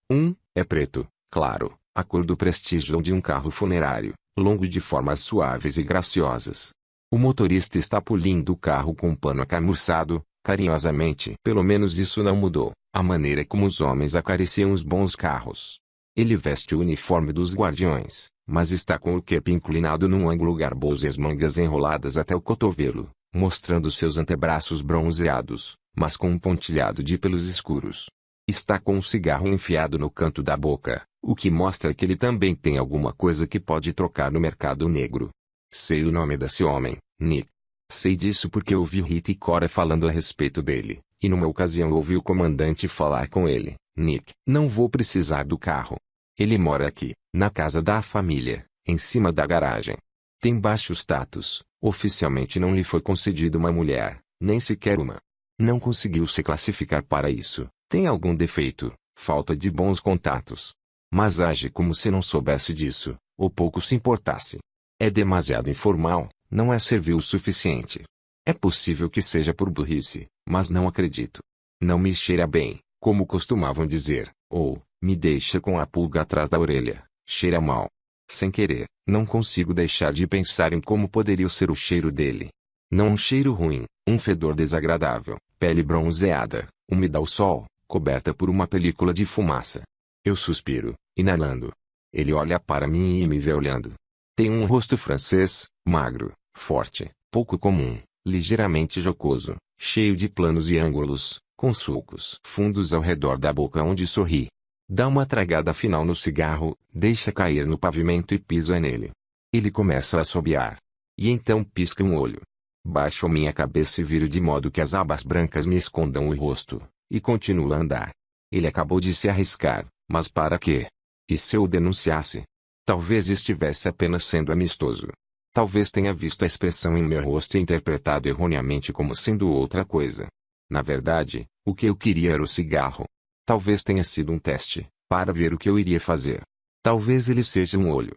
É preto, claro, a cor do prestígio de um carro funerário, longo de formas suaves e graciosas. O motorista está polindo o carro com um pano acamurçado, carinhosamente. Pelo menos isso não mudou, a maneira como os homens acariciam os bons carros. Ele veste o uniforme dos guardiões, mas está com o cape inclinado num ângulo garboso e as mangas enroladas até o cotovelo, mostrando seus antebraços bronzeados, mas com um pontilhado de pelos escuros. Está com um cigarro enfiado no canto da boca, o que mostra que ele também tem alguma coisa que pode trocar no mercado negro. Sei o nome desse homem, Nick. Sei disso porque ouvi Rita e Cora falando a respeito dele, e numa ocasião ouvi o comandante falar com ele. Nick, não vou precisar do carro. Ele mora aqui, na casa da família, em cima da garagem. Tem baixo status, oficialmente não lhe foi concedido uma mulher, nem sequer uma. Não conseguiu se classificar para isso, tem algum defeito, falta de bons contatos. Mas age como se não soubesse disso, ou pouco se importasse. É demasiado informal, não é servil o suficiente. É possível que seja por burrice, mas não acredito. Não me cheira bem, como costumavam dizer, ou, me deixa com a pulga atrás da orelha, cheira mal. Sem querer, não consigo deixar de pensar em como poderia ser o cheiro dele. Não um cheiro ruim, um fedor desagradável, pele bronzeada, úmida ao sol, coberta por uma película de fumaça. Eu suspiro, inalando. Ele olha para mim e me vê olhando. Tem um rosto francês, magro, forte, pouco comum, ligeiramente jocoso, cheio de planos e ângulos, com sulcos fundos ao redor da boca onde sorri. Dá uma tragada final no cigarro, deixa cair no pavimento e pisa nele. Ele começa a assobiar. E então pisca um olho. Baixo minha cabeça e viro de modo que as abas brancas me escondam o rosto, e continuo a andar. Ele acabou de se arriscar, mas para quê? E se eu o denunciasse? Talvez estivesse apenas sendo amistoso. Talvez tenha visto a expressão em meu rosto e interpretado erroneamente como sendo outra coisa. Na verdade, o que eu queria era o cigarro. Talvez tenha sido um teste, para ver o que eu iria fazer. Talvez ele seja um olho.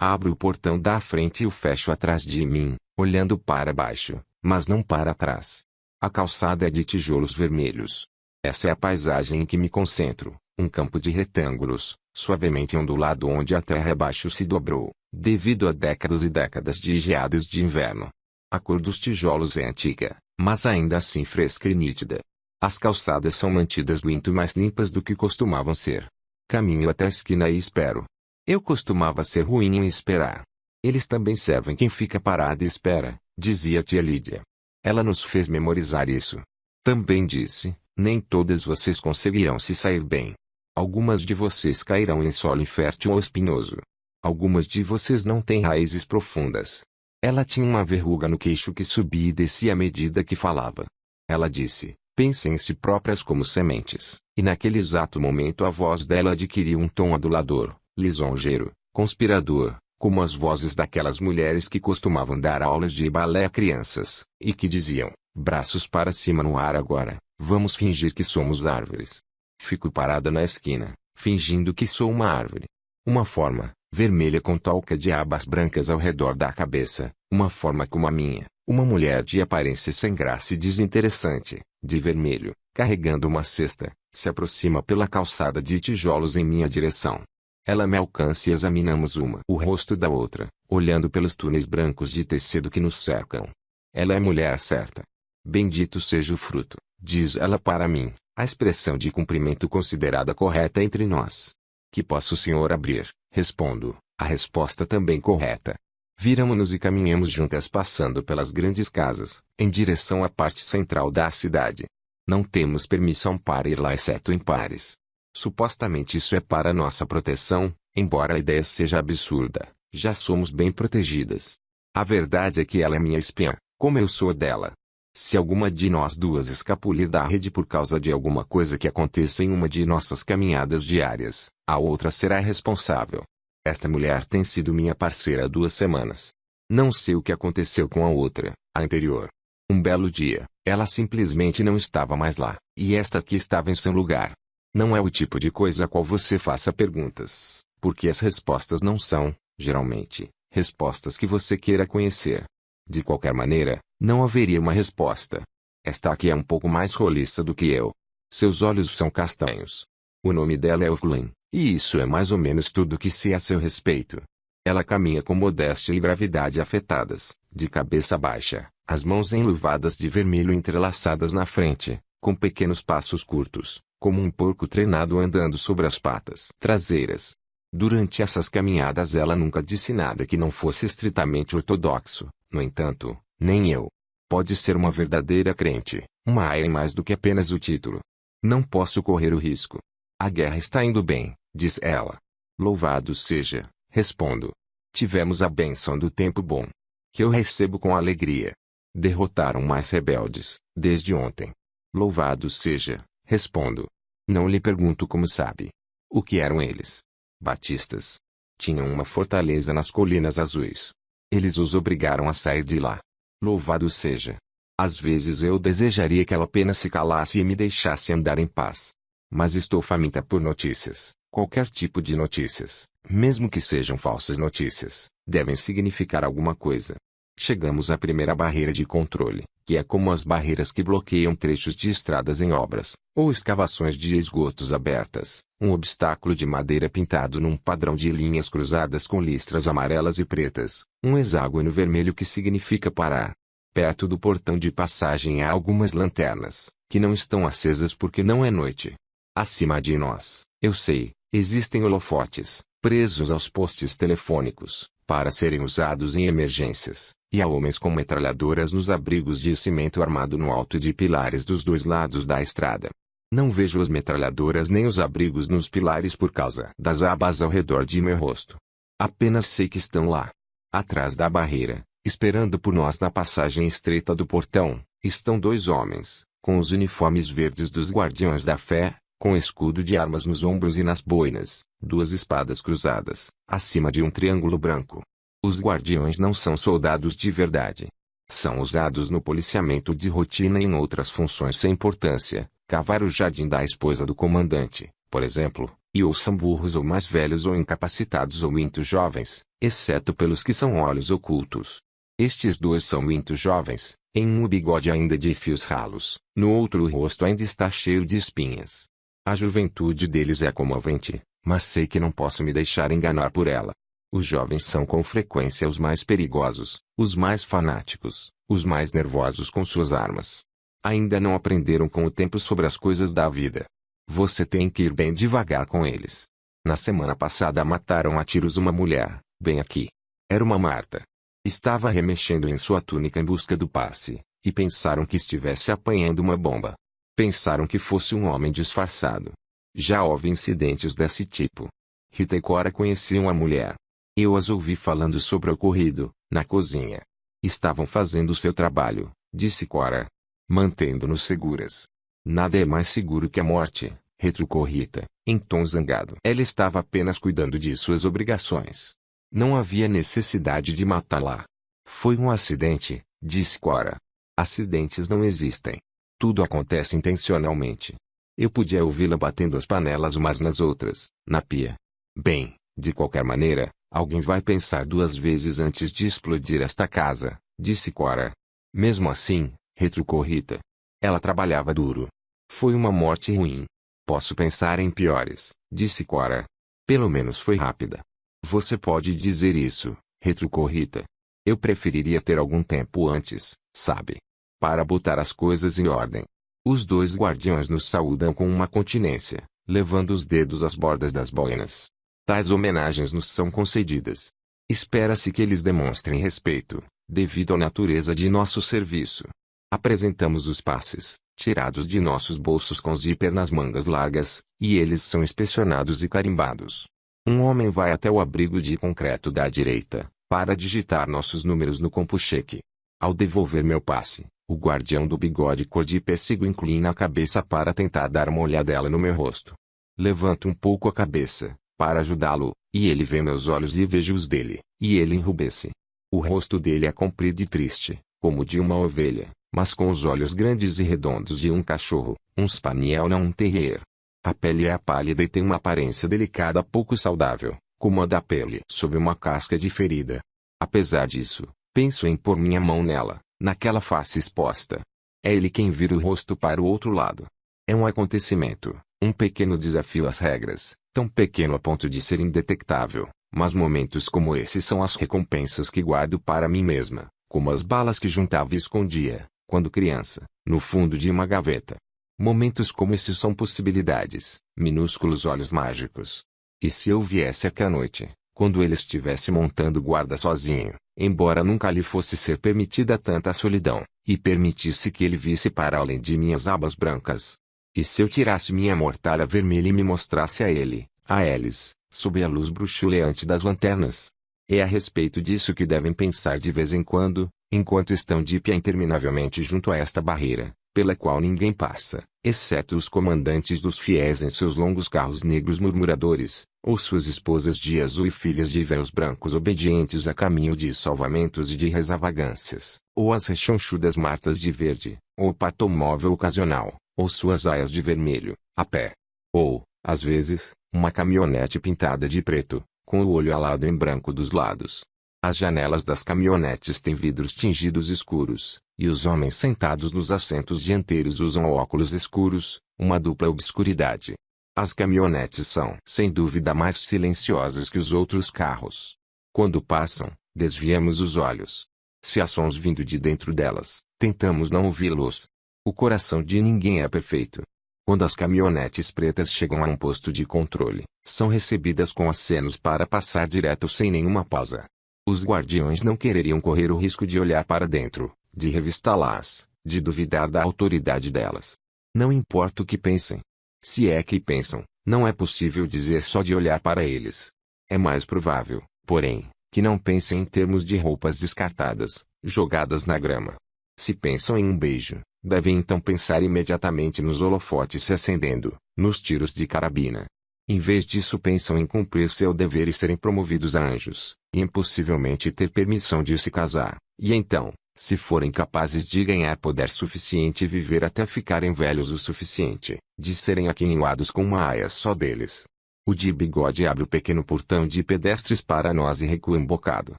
Abro o portão da frente e o fecho atrás de mim, olhando para baixo, mas não para trás. A calçada é de tijolos vermelhos. Essa é a paisagem em que me concentro, um campo de retângulos, suavemente ondulado onde a terra abaixo se dobrou, devido a décadas e décadas de geadas de inverno. A cor dos tijolos é antiga, mas ainda assim fresca e nítida. As calçadas são mantidas muito mais limpas do que costumavam ser. Caminho até a esquina e espero. Eu costumava ser ruim em esperar. Eles também servem quem fica parado e espera, dizia tia Lídia. Ela nos fez memorizar isso. Também disse, nem todas vocês conseguirão se sair bem. Algumas de vocês cairão em solo infértil ou espinhoso. Algumas de vocês não têm raízes profundas. Ela tinha uma verruga no queixo que subia e descia à medida que falava. Ela disse, pensem em si próprias como sementes, e naquele exato momento a voz dela adquiriu um tom adulador, lisonjeiro, conspirador, como as vozes daquelas mulheres que costumavam dar aulas de balé a crianças, e que diziam, braços para cima no ar agora, vamos fingir que somos árvores. Fico parada na esquina, fingindo que sou uma árvore. Uma forma, vermelha com touca de abas brancas ao redor da cabeça, uma forma como a minha, uma mulher de aparência sem graça e desinteressante, de vermelho, carregando uma cesta, se aproxima pela calçada de tijolos em minha direção. Ela me alcança e examinamos o rosto da outra, olhando pelos túneis brancos de tecido que nos cercam. Ela é a mulher certa. Bendito seja o fruto, diz ela para mim, a expressão de cumprimento considerada correta entre nós. Que possa o senhor abrir, respondo, a resposta também correta. Viramo-nos e caminhamos juntas passando pelas grandes casas, em direção à parte central da cidade. Não temos permissão para ir lá exceto em pares. Supostamente isso é para nossa proteção, embora a ideia seja absurda, já somos bem protegidas. A verdade é que ela é minha espiã, como eu sou dela. Se alguma de nós duas escapulir da rede por causa de alguma coisa que aconteça em uma de nossas caminhadas diárias, a outra será responsável. Esta mulher tem sido minha parceira há 2 semanas. Não sei o que aconteceu com a outra, a anterior. Um belo dia, ela simplesmente não estava mais lá, e esta aqui estava em seu lugar. Não é o tipo de coisa a qual você faça perguntas, porque as respostas não são, geralmente, respostas que você queira conhecer. De qualquer maneira, não haveria uma resposta. Esta aqui é um pouco mais roliça do que eu. Seus olhos são castanhos. O nome dela é Evelyn, e isso é mais ou menos tudo que sei a seu respeito. Ela caminha com modéstia e gravidade afetadas, de cabeça baixa, as mãos enluvadas de vermelho entrelaçadas na frente, com pequenos passos curtos, como um porco treinado andando sobre as patas traseiras. Durante essas caminhadas ela nunca disse nada que não fosse estritamente ortodoxo, no entanto, nem eu. Pode ser uma verdadeira crente, uma aia mais do que apenas o título. Não posso correr o risco. A guerra está indo bem, diz ela. Louvado seja, respondo. Tivemos a bênção do tempo bom, que eu recebo com alegria. Derrotaram mais rebeldes, desde ontem. Louvado seja, respondo. Não lhe pergunto como sabe. O que eram eles? Batistas. Tinham uma fortaleza nas colinas azuis. Eles os obrigaram a sair de lá. Louvado seja. Às vezes eu desejaria que ela apenas se calasse e me deixasse andar em paz. Mas estou faminta por notícias. Qualquer tipo de notícias, mesmo que sejam falsas notícias, devem significar alguma coisa. Chegamos à primeira barreira de controle, que é como as barreiras que bloqueiam trechos de estradas em obras, ou escavações de esgotos abertas, um obstáculo de madeira pintado num padrão de linhas cruzadas com listras amarelas e pretas, um hexágono vermelho que significa parar. Perto do portão de passagem há algumas lanternas, que não estão acesas porque não é noite. Acima de nós, eu sei, existem holofotes, presos aos postes telefônicos, para serem usados em emergências, e há homens com metralhadoras nos abrigos de cimento armado no alto de pilares dos dois lados da estrada. Não vejo as metralhadoras nem os abrigos nos pilares por causa das abas ao redor de meu rosto. Apenas sei que estão lá. Atrás da barreira, esperando por nós na passagem estreita do portão, estão dois homens, com os uniformes verdes dos Guardiões da Fé, com escudo de armas nos ombros e nas boinas, duas espadas cruzadas, acima de um triângulo branco. Os guardiões não são soldados de verdade. São usados no policiamento de rotina e em outras funções sem importância, cavar o jardim da esposa do comandante, por exemplo, e ou são burros ou mais velhos ou incapacitados ou muito jovens, exceto pelos que são olhos ocultos. Estes dois são muito jovens, em um o bigode ainda de fios ralos, no outro o rosto ainda está cheio de espinhas. A juventude deles é comovente, mas sei que não posso me deixar enganar por ela. Os jovens são com frequência os mais perigosos, os mais fanáticos, os mais nervosos com suas armas. Ainda não aprenderam com o tempo sobre as coisas da vida. Você tem que ir bem devagar com eles. Na semana passada mataram a tiros uma mulher, bem aqui. Era uma Marta. Estava remexendo em sua túnica em busca do passe, e pensaram que estivesse apanhando uma bomba. Pensaram que fosse um homem disfarçado. Já houve incidentes desse tipo. Rita e Cora conheciam a mulher. Eu as ouvi falando sobre o ocorrido, na cozinha. Estavam fazendo seu trabalho, disse Cora. Mantendo-nos seguras. Nada é mais seguro que a morte, retrucou Rita, em tom zangado. Ela estava apenas cuidando de suas obrigações. Não havia necessidade de matá-la. Foi um acidente, disse Cora. Acidentes não existem. Tudo acontece intencionalmente. Eu podia ouvi-la batendo as panelas umas nas outras, na pia. Bem, de qualquer maneira, alguém vai pensar duas vezes antes de explodir esta casa, disse Cora. Mesmo assim, retrucou Rita. Ela trabalhava duro. Foi uma morte ruim. Posso pensar em piores, disse Cora. Pelo menos foi rápida. Você pode dizer isso, retrucou Rita. Eu preferiria ter algum tempo antes, sabe? Para botar as coisas em ordem. Os dois guardiões nos saúdam com uma continência, levando os dedos às bordas das boinas. Tais homenagens nos são concedidas. Espera-se que eles demonstrem respeito, devido à natureza de nosso serviço. Apresentamos os passes, tirados de nossos bolsos com zíper nas mangas largas, e eles são inspecionados e carimbados. Um homem vai até o abrigo de concreto da direita, para digitar nossos números no compucheque. Ao devolver meu passe, o guardião do bigode cor de pêssego inclina a cabeça para tentar dar uma olhadela no meu rosto. Levanto um pouco a cabeça, para ajudá-lo, e ele vê meus olhos e vejo os dele, e ele enrubesce. O rosto dele é comprido e triste, como de uma ovelha, mas com os olhos grandes e redondos de um cachorro, um spaniel não um terrier. A pele é pálida e tem uma aparência delicada pouco saudável, como a da pele sob uma casca de ferida. Apesar disso, penso em pôr minha mão nela, naquela face exposta. É ele quem vira o rosto para o outro lado. É um acontecimento, um pequeno desafio às regras, tão pequeno a ponto de ser indetectável, mas momentos como esse são as recompensas que guardo para mim mesma, como as balas que juntava e escondia, quando criança, no fundo de uma gaveta. Momentos como esses são possibilidades, minúsculos olhos mágicos. E se eu viesse aqui à noite, quando ele estivesse montando guarda sozinho, embora nunca lhe fosse ser permitida tanta solidão, e permitisse que ele visse para além de minhas abas brancas? E se eu tirasse minha mortalha vermelha e me mostrasse a ele, a eles, sob a luz bruxuleante das lanternas? É a respeito disso que devem pensar de vez em quando, enquanto estão de pé interminavelmente junto a esta barreira, pela qual ninguém passa, exceto os comandantes dos fiéis em seus longos carros negros murmuradores, ou suas esposas de azul e filhas de véus brancos obedientes a caminho de salvamentos e de extravagâncias, ou as rechonchudas martas de verde, ou o patomóvel ocasional, ou suas aias de vermelho, a pé. Ou, às vezes, uma caminhonete pintada de preto, com o olho alado em branco dos lados. As janelas das caminhonetes têm vidros tingidos escuros, e os homens sentados nos assentos dianteiros usam óculos escuros, uma dupla obscuridade. As caminhonetes são, sem dúvida, mais silenciosas que os outros carros. Quando passam, desviamos os olhos. Se há sons vindo de dentro delas, tentamos não ouvi-los. O coração de ninguém é perfeito. Quando as caminhonetes pretas chegam a um posto de controle, são recebidas com acenos para passar direto sem nenhuma pausa. Os guardiões não quereriam correr o risco de olhar para dentro, de revistá-las, de duvidar da autoridade delas. Não importa o que pensem. Se é que pensam, não é possível dizer só de olhar para eles. É mais provável, porém, que não pensem em termos de roupas descartadas, jogadas na grama. Se pensam em um beijo, devem então pensar imediatamente nos holofotes se acendendo, nos tiros de carabina. Em vez disso pensam em cumprir seu dever e serem promovidos a anjos, e impossivelmente ter permissão de se casar, e então, se forem capazes de ganhar poder suficiente e viver até ficarem velhos o suficiente, de serem aquinhoados com uma aia só deles. O de bigode abre o pequeno portão de pedestres para nós e recua um bocado,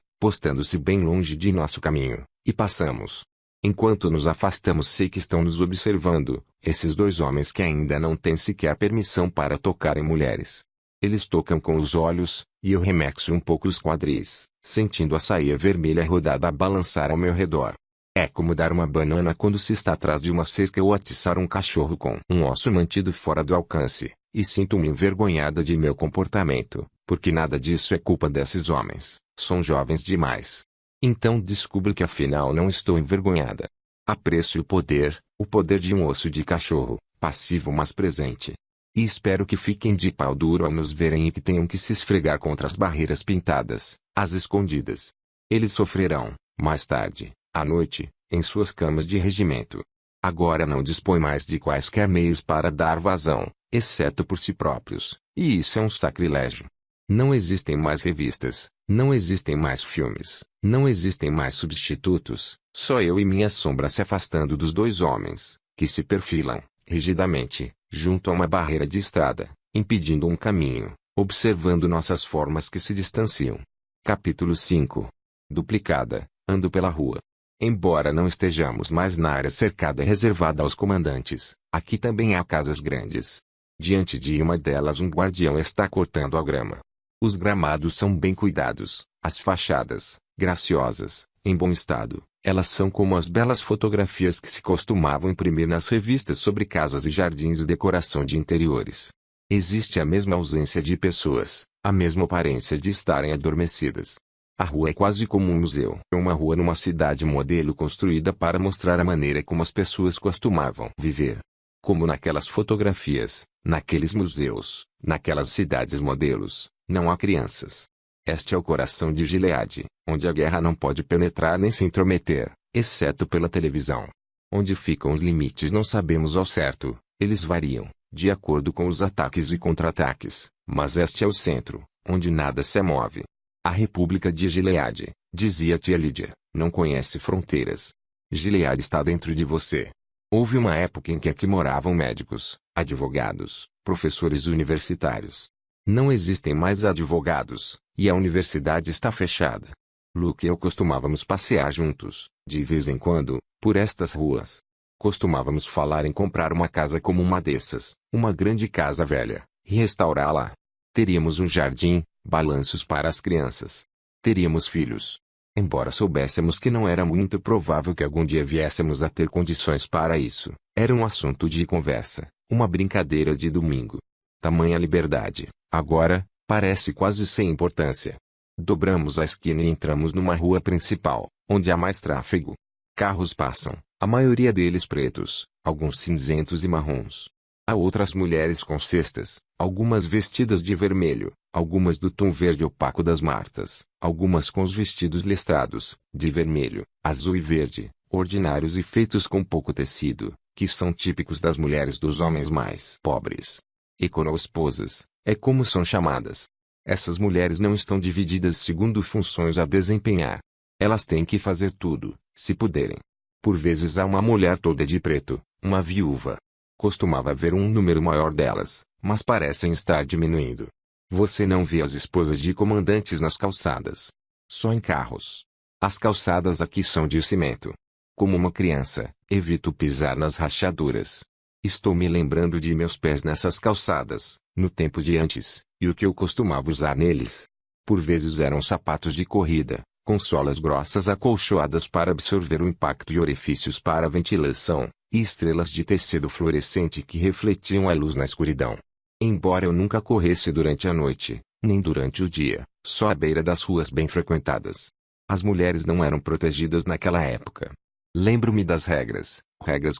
postando-se bem longe de nosso caminho, e passamos. Enquanto nos afastamos sei que estão nos observando, esses dois homens que ainda não têm sequer permissão para tocar em mulheres. Eles tocam com os olhos, e eu remexo um pouco os quadris, sentindo a saia vermelha rodada a balançar ao meu redor. É como dar uma banana quando se está atrás de uma cerca ou atiçar um cachorro com um osso mantido fora do alcance, e sinto-me envergonhada de meu comportamento, porque nada disso é culpa desses homens, são jovens demais. Então descubro que afinal não estou envergonhada. Aprecio o poder de um osso de cachorro, passivo mas presente. E espero que fiquem de pau duro ao nos verem e que tenham que se esfregar contra as barreiras pintadas, às escondidas. Eles sofrerão, mais tarde, à noite, em suas camas de regimento. Agora não dispõem mais de quaisquer meios para dar vazão, exceto por si próprios, e isso é um sacrilégio. Não existem mais revistas, não existem mais filmes, não existem mais substitutos, só eu e minha sombra se afastando dos dois homens, que se perfilam, rigidamente, junto a uma barreira de estrada, impedindo um caminho, observando nossas formas que se distanciam. Capítulo 5. Duplicada, ando pela rua. Embora não estejamos mais na área cercada reservada aos comandantes, aqui também há casas grandes. Diante de uma delas um guardião está cortando a grama. Os gramados são bem cuidados, as fachadas, graciosas, em bom estado, elas são como as belas fotografias que se costumavam imprimir nas revistas sobre casas e jardins e decoração de interiores. Existe a mesma ausência de pessoas, a mesma aparência de estarem adormecidas. A rua é quase como um museu. É uma rua numa cidade modelo construída para mostrar a maneira como as pessoas costumavam viver. Como naquelas fotografias, naqueles museus, naquelas cidades modelos. Não há crianças. Este é o coração de Gileade, onde a guerra não pode penetrar nem se intrometer, exceto pela televisão. Onde ficam os limites não sabemos ao certo, eles variam, de acordo com os ataques e contra-ataques, mas este é o centro, onde nada se move. A República de Gileade, dizia tia Lídia, não conhece fronteiras. Gileade está dentro de você. Houve uma época em que aqui moravam médicos, advogados, professores universitários. Não existem mais advogados, e a universidade está fechada. Luke e eu costumávamos passear juntos, de vez em quando, por estas ruas. Costumávamos falar em comprar uma casa como uma dessas, uma grande casa velha, e restaurá-la. Teríamos um jardim, balanços para as crianças. Teríamos filhos. Embora soubéssemos que não era muito provável que algum dia viéssemos a ter condições para isso, Era um assunto de conversa, uma brincadeira de domingo. Tamanha liberdade, agora, parece quase sem importância. Dobramos a esquina e entramos numa rua principal, onde há mais tráfego. Carros passam, a maioria deles pretos, alguns cinzentos e marrons. Há outras mulheres com cestas, algumas vestidas de vermelho, algumas do tom verde opaco das martas, algumas com os vestidos listrados, de vermelho, azul e verde, ordinários e feitos com pouco tecido, que são típicos das mulheres dos homens mais pobres. Econosposas, é como são chamadas. Essas mulheres não estão divididas segundo funções a desempenhar. Elas têm que fazer tudo, se puderem. Por vezes há uma mulher toda de preto, uma viúva. Costumava haver um número maior delas, mas parecem estar diminuindo. Você não vê as esposas de comandantes nas calçadas. Só em carros. As calçadas aqui são de cimento. Como uma criança, evito pisar nas rachaduras. Estou me lembrando de meus pés nessas calçadas, no tempo de antes, e o que eu costumava usar neles. Por vezes eram sapatos de corrida, com solas grossas acolchoadas para absorver o impacto e orifícios para a ventilação, e estrelas de tecido fluorescente que refletiam a luz na escuridão. Embora eu nunca corresse durante a noite, nem durante o dia, só à beira das ruas bem frequentadas. As mulheres não eram protegidas naquela época. Lembro-me das regras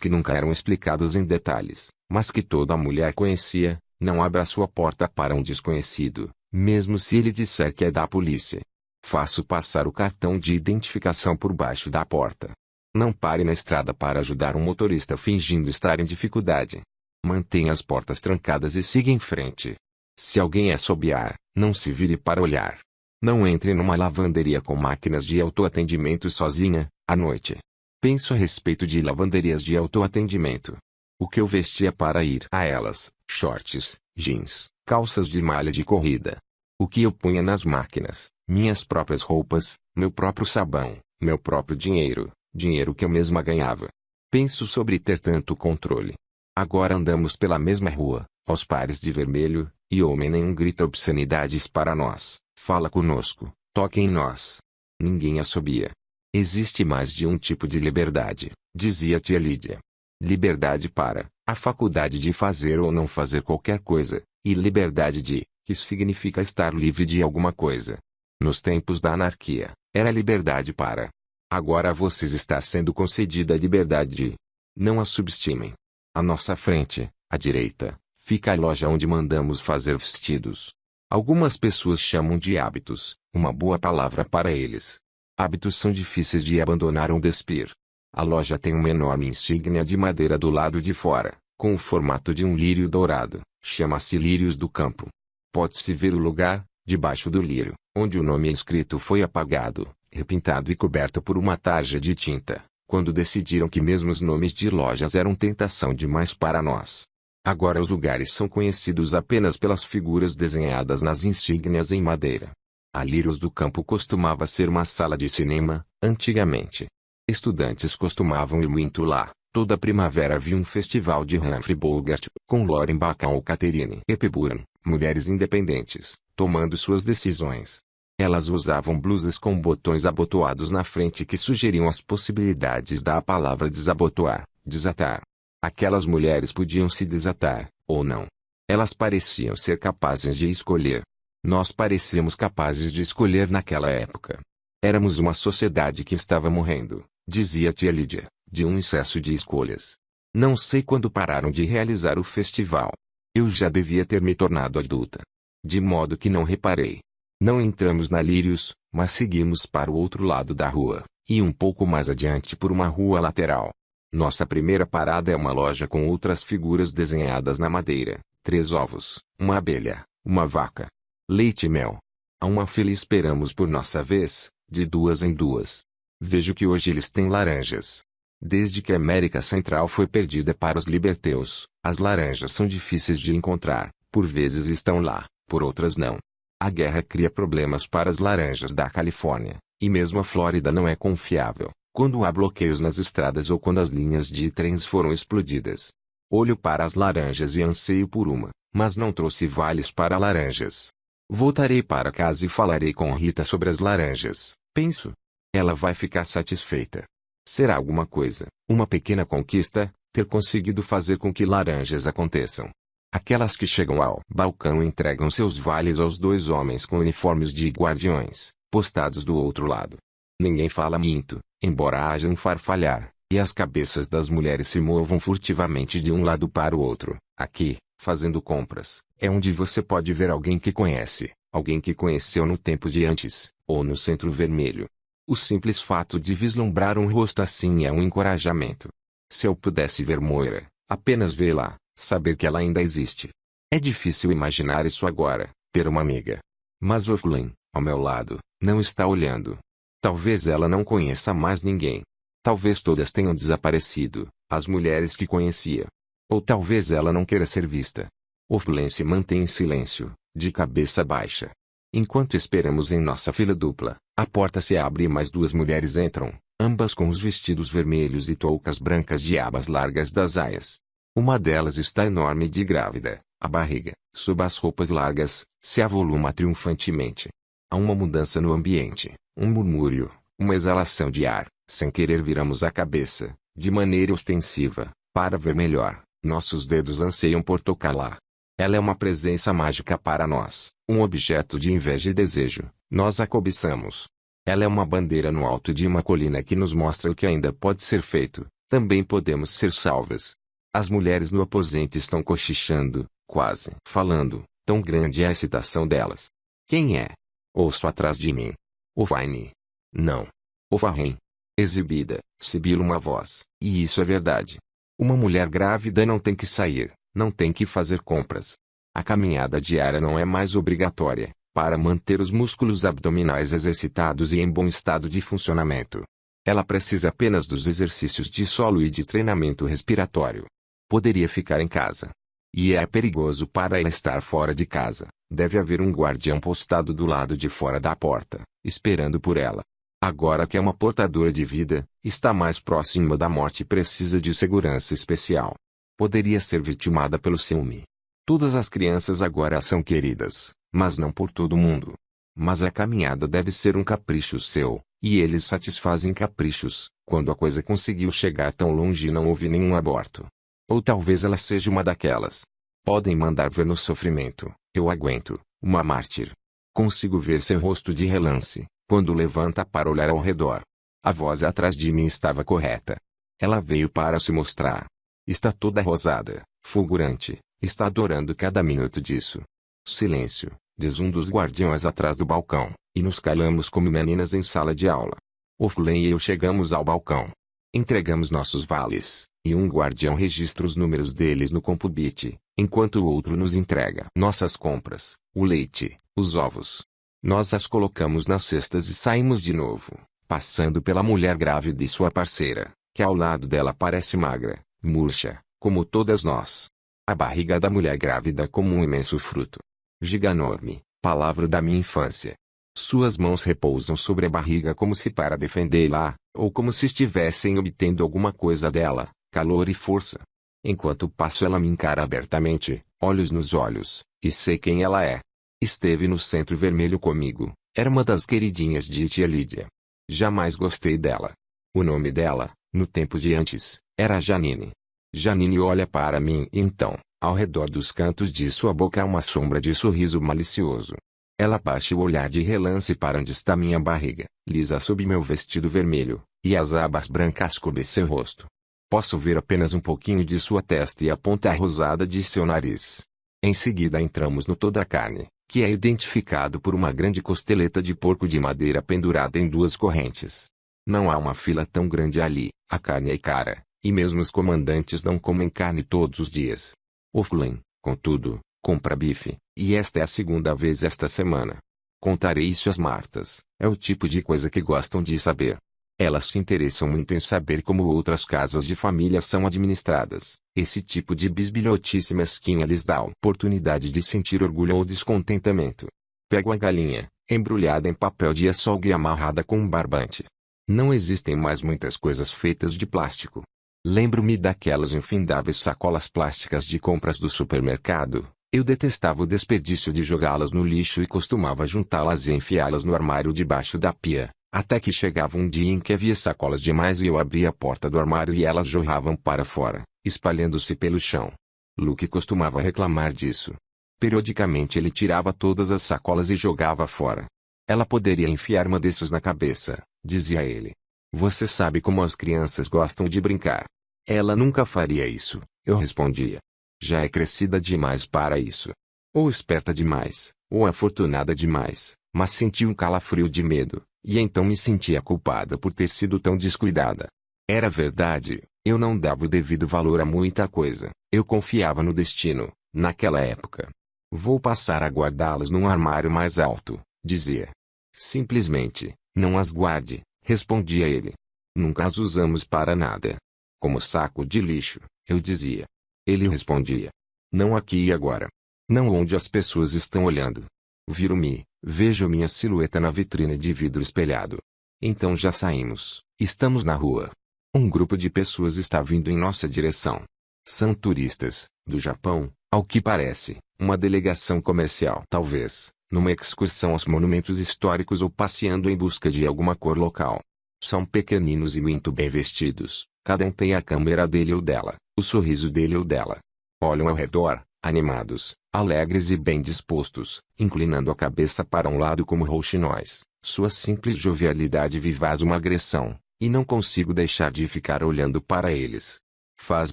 que nunca eram explicadas em detalhes, mas que toda mulher conhecia: não abra sua porta para um desconhecido, mesmo se ele disser que é da polícia. Faço passar o cartão de identificação por baixo da porta. Não pare na estrada para ajudar um motorista fingindo estar em dificuldade. Mantenha as portas trancadas e siga em frente. Se alguém assobiar, não se vire para olhar. Não entre numa lavanderia com máquinas de autoatendimento sozinha, à noite. Penso a respeito de lavanderias de autoatendimento. O que eu vestia para ir a elas: shorts, jeans, calças de malha de corrida. O que eu punha nas máquinas: minhas próprias roupas, meu próprio sabão, meu próprio dinheiro, dinheiro que eu mesma ganhava. Penso sobre ter tanto controle. Agora andamos pela mesma rua, aos pares de vermelho, e homem nenhum grita obscenidades para nós, fala conosco, toca em nós. Ninguém assobia. Existe mais de um tipo de liberdade, dizia tia Lídia. Liberdade para a faculdade de fazer ou não fazer qualquer coisa, e liberdade de, que significa estar livre de alguma coisa. Nos tempos da anarquia, era liberdade para. Agora a vocês está sendo concedida a liberdade de. Não a subestimem. À nossa frente, à direita, fica a loja onde mandamos fazer vestidos. Algumas pessoas chamam de hábitos, uma boa palavra para eles. Hábitos são difíceis de abandonar ou despir. A loja tem uma enorme insígnia de madeira do lado de fora, com o formato de um lírio dourado, chama-se Lírios do Campo. Pode-se ver o lugar, debaixo do lírio, onde o nome escrito foi apagado, repintado e coberto por uma tarja de tinta, quando decidiram que mesmo os nomes de lojas eram tentação demais para nós. Agora os lugares são conhecidos apenas pelas figuras desenhadas nas insígnias em madeira. A Lírios do Campo costumava ser uma sala de cinema, antigamente. Estudantes costumavam ir muito lá. Toda primavera havia um festival de Humphrey Bogart, com Lauren Bacall ou Catherine Hepburn, mulheres independentes, tomando suas decisões. Elas usavam blusas com botões abotoados na frente que sugeriam as possibilidades da palavra desabotoar, desatar. Aquelas mulheres podiam se desatar, ou não. Elas pareciam ser capazes de escolher. Nós parecíamos capazes de escolher naquela época. Éramos uma sociedade que estava morrendo, dizia tia Lídia, de um excesso de escolhas. Não sei quando pararam de realizar o festival. Eu já devia ter me tornado adulta. De modo que não reparei. Não entramos na Lírios, mas seguimos para o outro lado da rua, e um pouco mais adiante por uma rua lateral. Nossa primeira parada é uma loja com outras figuras desenhadas na madeira: 3 ovos, uma abelha, uma vaca, leite e mel. Há uma fila e esperamos por nossa vez, de 2 em 2. Vejo que hoje eles têm laranjas. Desde que a América Central foi perdida para os liberteus, as laranjas são difíceis de encontrar. Por vezes estão lá, por outras não. A guerra cria problemas para as laranjas da Califórnia, e mesmo a Flórida não é confiável, quando há bloqueios nas estradas ou quando as linhas de trens foram explodidas. Olho para as laranjas e anseio por uma, mas não trouxe vales para laranjas. Voltarei para casa e falarei com Rita sobre as laranjas, penso. Ela vai ficar satisfeita. Será alguma coisa, uma pequena conquista, ter conseguido fazer com que laranjas aconteçam. Aquelas que chegam ao balcão entregam seus vales aos dois homens com uniformes de guardiões, postados do outro lado. Ninguém fala muito, embora haja um farfalhar, e as cabeças das mulheres se movam furtivamente de um lado para o outro. Aqui, fazendo compras, é onde você pode ver alguém que conhece, alguém que conheceu no tempo de antes, ou no Centro Vermelho. O simples fato de vislumbrar um rosto assim é um encorajamento. Se eu pudesse ver Moira, apenas vê-la, saber que ela ainda existe. É difícil imaginar isso agora, ter uma amiga. Mas O'Flynn, ao meu lado, não está olhando. Talvez ela não conheça mais ninguém. Talvez todas tenham desaparecido, as mulheres que conhecia. Ou talvez ela não queira ser vista. O'Flynn se mantém em silêncio, de cabeça baixa. Enquanto esperamos em nossa fila dupla, a porta se abre e mais duas mulheres entram, ambas com os vestidos vermelhos e toucas brancas de abas largas das aias. Uma delas está enorme de grávida, a barriga, sob as roupas largas, se avoluma triunfantemente. Há uma mudança no ambiente, um murmúrio, uma exalação de ar. Sem querer viramos a cabeça, de maneira ostensiva, para ver melhor. Nossos dedos anseiam por tocá-la. Ela é uma presença mágica para nós, um objeto de inveja e desejo. Nós a cobiçamos. Ela é uma bandeira no alto de uma colina que nos mostra o que ainda pode ser feito. Também podemos ser salvas. As mulheres no aposento estão cochichando, quase falando, tão grande é a excitação delas. Quem é? Ouço atrás de mim. O'Flynn. Não. O'Farren. Exibida, sibila uma voz, e isso é verdade. Uma mulher grávida não tem que sair, não tem que fazer compras. A caminhada diária não é mais obrigatória, para manter os músculos abdominais exercitados e em bom estado de funcionamento. Ela precisa apenas dos exercícios de solo e de treinamento respiratório. Poderia ficar em casa. E é perigoso para ela estar fora de casa. Deve haver um guardião postado do lado de fora da porta, esperando por ela. Agora que é uma portadora de vida, está mais próxima da morte e precisa de segurança especial. Poderia ser vitimada pelo ciúme. Todas as crianças agora são queridas, mas não por todo mundo. Mas a caminhada deve ser um capricho seu, e eles satisfazem caprichos, quando a coisa conseguiu chegar tão longe e não houve nenhum aborto. Ou talvez ela seja uma daquelas. Podem mandar ver no sofrimento, eu aguento, uma mártir. Consigo ver seu rosto de relance, quando levanta para olhar ao redor. A voz atrás de mim estava correta. Ela veio para se mostrar. Está toda rosada, fulgurante, está adorando cada minuto disso. Silêncio, diz um dos guardiões atrás do balcão, e nos calamos como meninas em sala de aula. O'Flynn e eu chegamos ao balcão. Entregamos nossos vales, e um guardião registra os números deles no compubit, enquanto o outro nos entrega nossas compras, o leite, os ovos. Nós as colocamos nas cestas e saímos de novo, passando pela mulher grávida e sua parceira, que ao lado dela parece magra, murcha, como todas nós. A barriga da mulher grávida como um imenso fruto. Giganorme, palavra da minha infância. Suas mãos repousam sobre a barriga como se para defendê-la, ou como se estivessem obtendo alguma coisa dela, calor e força. Enquanto passo ela me encara abertamente, olhos nos olhos, e sei quem ela é. Esteve no Centro Vermelho comigo, era uma das queridinhas de tia Lídia. Jamais gostei dela. O nome dela, no tempo de antes, era Janine. Janine olha para mim e então, ao redor dos cantos de sua boca há uma sombra de sorriso malicioso. Ela baixa o olhar de relance para onde está minha barriga, lisa sob meu vestido vermelho, e as abas brancas cobrem seu rosto. Posso ver apenas um pouquinho de sua testa e a ponta rosada de seu nariz. Em seguida entramos no toda a carne, que é identificado por uma grande costeleta de porco de madeira pendurada em duas correntes. Não há uma fila tão grande ali, a carne é cara, e mesmo os comandantes não comem carne todos os dias. O'Flynn, contudo, compra bife, e esta é a segunda vez esta semana. Contarei isso às Martas, é o tipo de coisa que gostam de saber. Elas se interessam muito em saber como outras casas de família são administradas. Esse tipo de bisbilhotice mesquinha lhes dá a oportunidade de sentir orgulho ou descontentamento. Pego a galinha, embrulhada em papel de açougue e amarrada com um barbante. Não existem mais muitas coisas feitas de plástico. Lembro-me daquelas infindáveis sacolas plásticas de compras do supermercado. Eu detestava o desperdício de jogá-las no lixo e costumava juntá-las e enfiá-las no armário debaixo da pia. Até que chegava um dia em que havia sacolas demais e eu abria a porta do armário e elas jorravam para fora, espalhando-se pelo chão. Luke costumava reclamar disso. Periodicamente ele tirava todas as sacolas e jogava fora. Ela poderia enfiar uma dessas na cabeça, dizia ele. Você sabe como as crianças gostam de brincar. Ela nunca faria isso, eu respondia. Já é crescida demais para isso. Ou esperta demais, ou afortunada demais, mas senti um calafrio de medo. E então me sentia culpada por ter sido tão descuidada. Era verdade, eu não dava o devido valor a muita coisa. Eu confiava no destino, naquela época. Vou passar a guardá-las num armário mais alto, dizia. Simplesmente, não as guarde, respondia ele. Nunca as usamos para nada. Como saco de lixo, eu dizia. Ele respondia. Não aqui e agora. Não onde as pessoas estão olhando. Viro-me, vejo minha silhueta na vitrine de vidro espelhado. Então já saímos, estamos na rua. Um grupo de pessoas está vindo em nossa direção. São turistas, do Japão, ao que parece, uma delegação comercial. Talvez, numa excursão aos monumentos históricos ou passeando em busca de alguma cor local. São pequeninos e muito bem vestidos, cada um tem a câmera dele ou dela, o sorriso dele ou dela. Olham ao redor, animados, alegres e bem dispostos, inclinando a cabeça para um lado como rouxinóis, sua simples jovialidade vivaz uma agressão, e não consigo deixar de ficar olhando para eles. Faz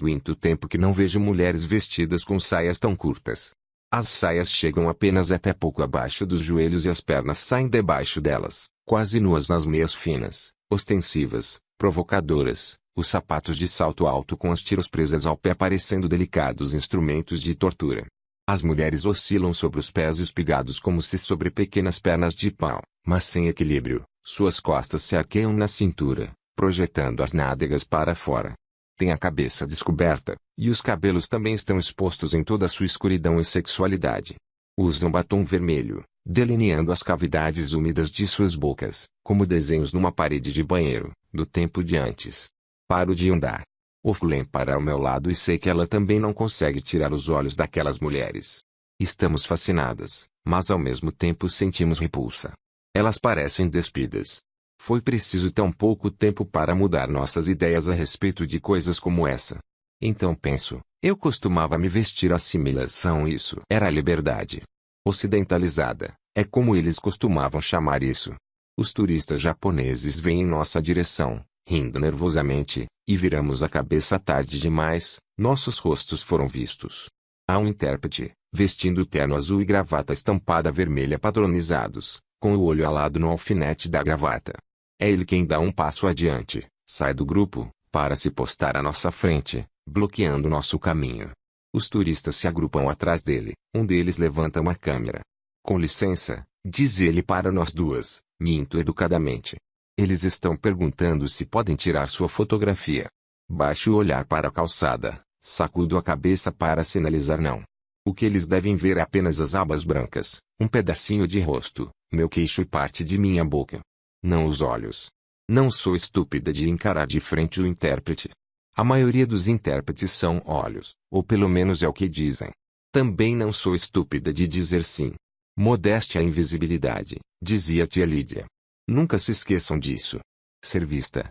muito tempo que não vejo mulheres vestidas com saias tão curtas. As saias chegam apenas até pouco abaixo dos joelhos e as pernas saem debaixo delas, quase nuas nas meias finas, ostensivas, provocadoras. Os sapatos de salto alto com as tiras presas ao pé parecendo delicados instrumentos de tortura. As mulheres oscilam sobre os pés espigados como se sobre pequenas pernas de pau, mas sem equilíbrio. Suas costas se arqueiam na cintura, projetando as nádegas para fora. Tem a cabeça descoberta, e os cabelos também estão expostos em toda a sua escuridão e sexualidade. Usam batom vermelho, delineando as cavidades úmidas de suas bocas, como desenhos numa parede de banheiro, do tempo de antes. Paro de andar. Oflem para ao meu lado e sei que ela também não consegue tirar os olhos daquelas mulheres. Estamos fascinadas, mas ao mesmo tempo sentimos repulsa. Elas parecem despidas. Foi preciso tão pouco tempo para mudar nossas ideias a respeito de coisas como essa. Então penso, eu costumava me vestir assimilação isso era a liberdade. Ocidentalizada, é como eles costumavam chamar isso. Os turistas japoneses vêm em nossa direção. Rindo nervosamente, e viramos a cabeça tarde demais, nossos rostos foram vistos. Há um intérprete, vestindo terno azul e gravata estampada vermelha padronizados, com o olho alado no alfinete da gravata. É ele quem dá um passo adiante, sai do grupo, para se postar à nossa frente, bloqueando nosso caminho. Os turistas se agrupam atrás dele, um deles levanta uma câmera. Com licença, diz ele para nós duas, minto educadamente. Eles estão perguntando se podem tirar sua fotografia. Baixo o olhar para a calçada, sacudo a cabeça para sinalizar não. O que eles devem ver é apenas as abas brancas, um pedacinho de rosto, meu queixo e parte de minha boca. Não os olhos. Não sou estúpida de encarar de frente o intérprete. A maioria dos intérpretes são olhos, ou pelo menos é o que dizem. Também não sou estúpida de dizer sim. Modéstia é invisibilidade, dizia tia Lídia. Nunca se esqueçam disso. Ser vista,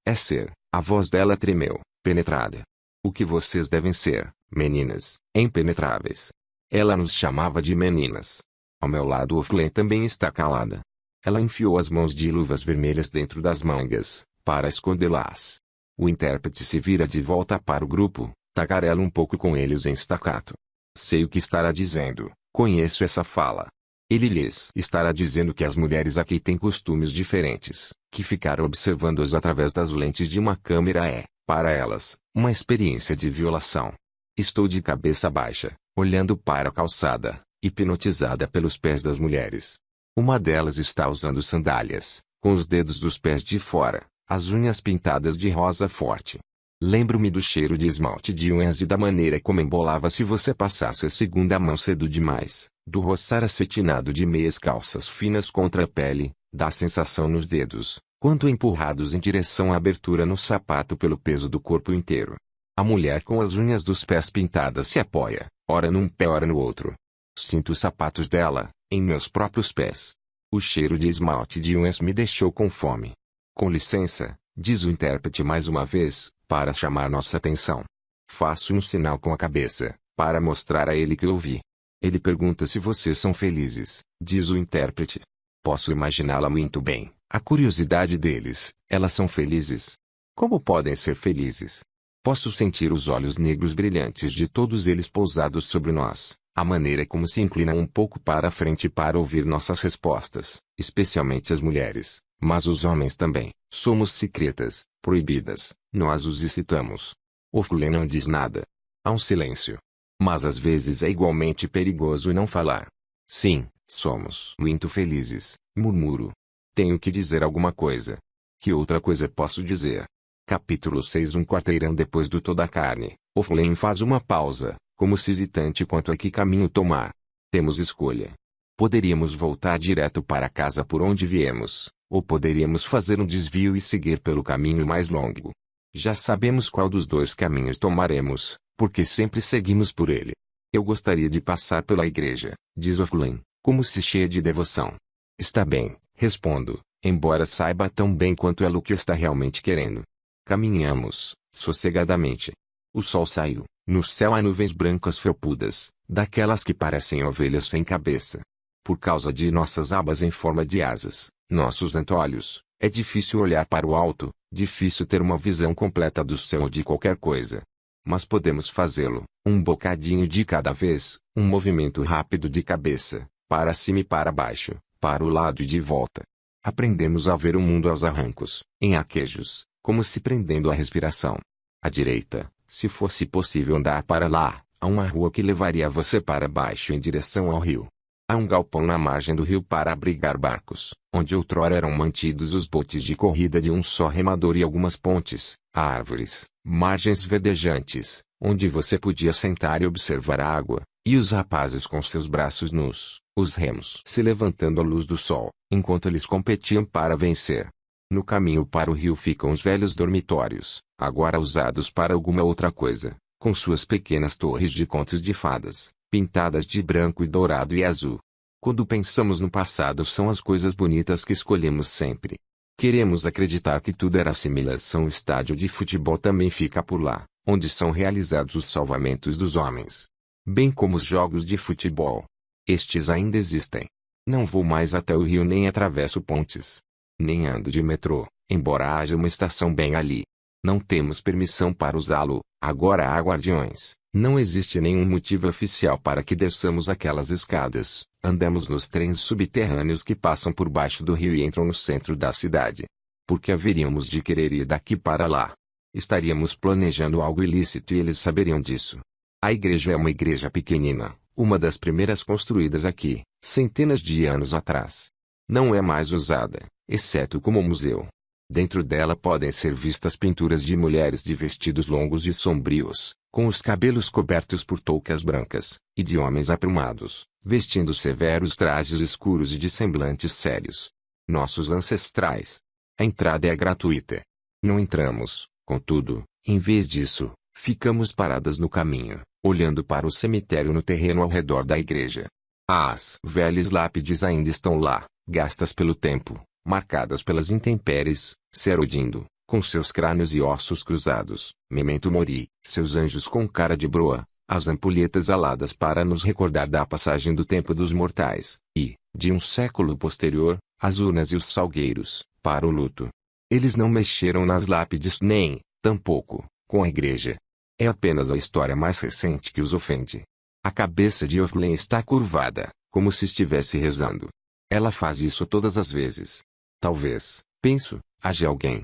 é ser. A voz dela tremeu, penetrada. O que vocês devem ser, meninas, impenetráveis. Ela nos chamava de meninas. Ao meu lado Oflen também está calada. Ela enfiou as mãos de luvas vermelhas dentro das mangas, para escondê-las. O intérprete se vira de volta para o grupo, tagarela um pouco com eles em staccato. Sei o que estará dizendo, conheço essa fala. Ele lhes estará dizendo que as mulheres aqui têm costumes diferentes, que ficar observando-as através das lentes de uma câmera é, para elas, uma experiência de violação. Estou de cabeça baixa, olhando para a calçada, hipnotizada pelos pés das mulheres. Uma delas está usando sandálias, com os dedos dos pés de fora, as unhas pintadas de rosa forte. Lembro-me do cheiro de esmalte de unhas e da maneira como embolava se você passasse a segunda mão cedo demais, do roçar acetinado de meias calças finas contra a pele, da sensação nos dedos, quando empurrados em direção à abertura no sapato pelo peso do corpo inteiro. A mulher com as unhas dos pés pintadas se apoia, ora num pé ora no outro. Sinto os sapatos dela, em meus próprios pés. O cheiro de esmalte de unhas me deixou com fome. Com licença, diz o intérprete mais uma vez, para chamar nossa atenção. Faço um sinal com a cabeça, para mostrar a ele que ouvi. Ele pergunta se vocês são felizes, diz o intérprete. Posso imaginá-la muito bem, a curiosidade deles, elas são felizes. Como podem ser felizes? Posso sentir os olhos negros brilhantes de todos eles pousados sobre nós, a maneira como se inclinam um pouco para a frente para ouvir nossas respostas, especialmente as mulheres, mas os homens também. Somos secretas, proibidas, nós os excitamos. O Fulen não diz nada. Há um silêncio. Mas às vezes é igualmente perigoso não falar. Sim, somos muito felizes, murmuro. Tenho que dizer alguma coisa. Que outra coisa posso dizer? Capítulo 6. Um quarteirão depois do Toda a Carne, o Fulen faz uma pausa, como se hesitante quanto a que caminho tomar. Temos escolha. Poderíamos voltar direto para casa por onde viemos, ou poderíamos fazer um desvio e seguir pelo caminho mais longo. Já sabemos qual dos dois caminhos tomaremos, porque sempre seguimos por ele. Eu gostaria de passar pela igreja, diz o Fulen, como se cheia de devoção. Está bem, respondo, embora saiba tão bem quanto ela o que está realmente querendo. Caminhamos, sossegadamente. O sol saiu, no céu há nuvens brancas felpudas, daquelas que parecem ovelhas sem cabeça. Por causa de nossas abas em forma de asas, nossos antolhos, é difícil olhar para o alto, difícil ter uma visão completa do céu ou de qualquer coisa. Mas podemos fazê-lo, um bocadinho de cada vez, um movimento rápido de cabeça, para cima e para baixo, para o lado e de volta. Aprendemos a ver o mundo aos arrancos, em arquejos, como se prendendo a respiração. À direita, se fosse possível andar para lá, há uma rua que levaria você para baixo em direção ao rio. Há um galpão na margem do rio para abrigar barcos, onde outrora eram mantidos os botes de corrida de um só remador e algumas pontes, árvores, margens verdejantes, onde você podia sentar e observar a água, e os rapazes com seus braços nus, os remos se levantando à luz do sol, enquanto eles competiam para vencer. No caminho para o rio ficam os velhos dormitórios, agora usados para alguma outra coisa, com suas pequenas torres de contos de fadas, pintadas de branco e dourado e azul. Quando pensamos no passado são as coisas bonitas que escolhemos sempre. Queremos acreditar que tudo era assimilação. O estádio de futebol também fica por lá, onde são realizados os salvamentos dos homens. Bem como os jogos de futebol. Estes ainda existem. Não vou mais até o rio nem atravesso pontes. Nem ando de metrô, embora haja uma estação bem ali. Não temos permissão para usá-lo, agora há guardiões. Não existe nenhum motivo oficial para que desçamos aquelas escadas. Andamos nos trens subterrâneos que passam por baixo do rio e entram no centro da cidade. Por que haveríamos de querer ir daqui para lá? Estaríamos planejando algo ilícito e eles saberiam disso. A igreja é uma igreja pequenina, uma das primeiras construídas aqui, centenas de anos atrás. Não é mais usada, exceto como museu. Dentro dela podem ser vistas pinturas de mulheres de vestidos longos e sombrios, com os cabelos cobertos por toucas brancas, e de homens aprumados, vestindo severos trajes escuros e de semblantes sérios. Nossos ancestrais. A entrada é gratuita. Não entramos, contudo, em vez disso, ficamos paradas no caminho, olhando para o cemitério no terreno ao redor da igreja. As velhas lápides ainda estão lá, gastas pelo tempo, marcadas pelas intempéries, se erodindo, com seus crânios e ossos cruzados, memento mori, seus anjos com cara de broa, as ampulhetas aladas para nos recordar da passagem do tempo dos mortais, e, de um século posterior, as urnas e os salgueiros, para o luto. Eles não mexeram nas lápides nem, tampouco, com a igreja. É apenas a história mais recente que os ofende. A cabeça de Oflen está curvada, como se estivesse rezando. Ela faz isso todas as vezes. Talvez, penso, haja alguém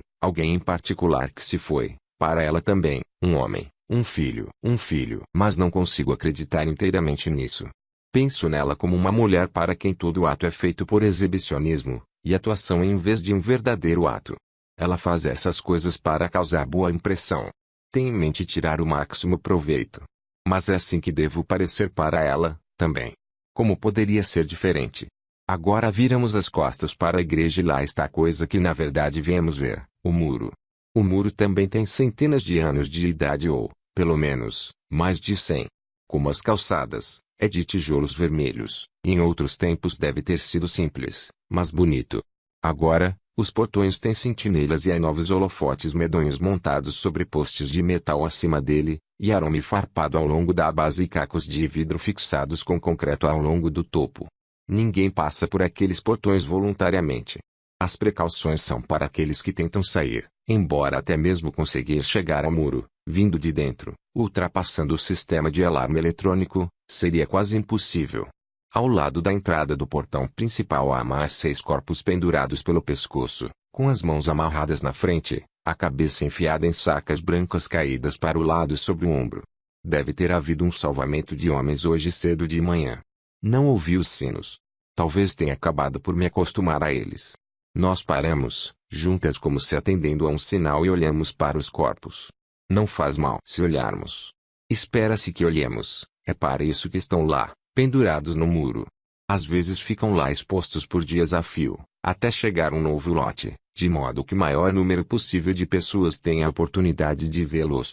em particular que se foi, para ela também, um homem, um filho, mas não consigo acreditar inteiramente nisso. Penso nela como uma mulher para quem todo ato é feito por exibicionismo, e atuação em vez de um verdadeiro ato. Ela faz essas coisas para causar boa impressão. Tem em mente tirar o máximo proveito. Mas é assim que devo parecer para ela, também. Como poderia ser diferente? Agora viramos as costas para a igreja e lá está a coisa que na verdade viemos ver, o muro. O muro também tem centenas de anos de idade ou, pelo menos, mais de 100. Como as calçadas, É de tijolos vermelhos, e em outros tempos deve ter sido simples, mas bonito. Agora, os portões têm sentinelas e há novos holofotes medonhos montados sobre postes de metal acima dele, e arame farpado ao longo da base e cacos de vidro fixados com concreto ao longo do topo. Ninguém passa por aqueles portões voluntariamente. As precauções são para aqueles que tentam sair, embora até mesmo conseguir chegar ao muro, vindo de dentro, ultrapassando o sistema de alarme eletrônico, seria quase impossível. Ao lado da entrada do portão principal há mais 6 corpos pendurados pelo pescoço, com as mãos amarradas na frente, a cabeça enfiada em sacas brancas caídas para o lado sobre o ombro. Deve ter havido um salvamento de homens hoje cedo de manhã. Não ouvi os sinos. Talvez tenha acabado por me acostumar a eles. Nós paramos, juntas como se atendendo a um sinal e olhamos para os corpos. Não faz mal se olharmos. Espera-se que olhemos, é para isso que estão lá, pendurados no muro. Às vezes ficam lá expostos por dias a fio, até chegar um novo lote, de modo que o maior número possível de pessoas tenha a oportunidade de vê-los.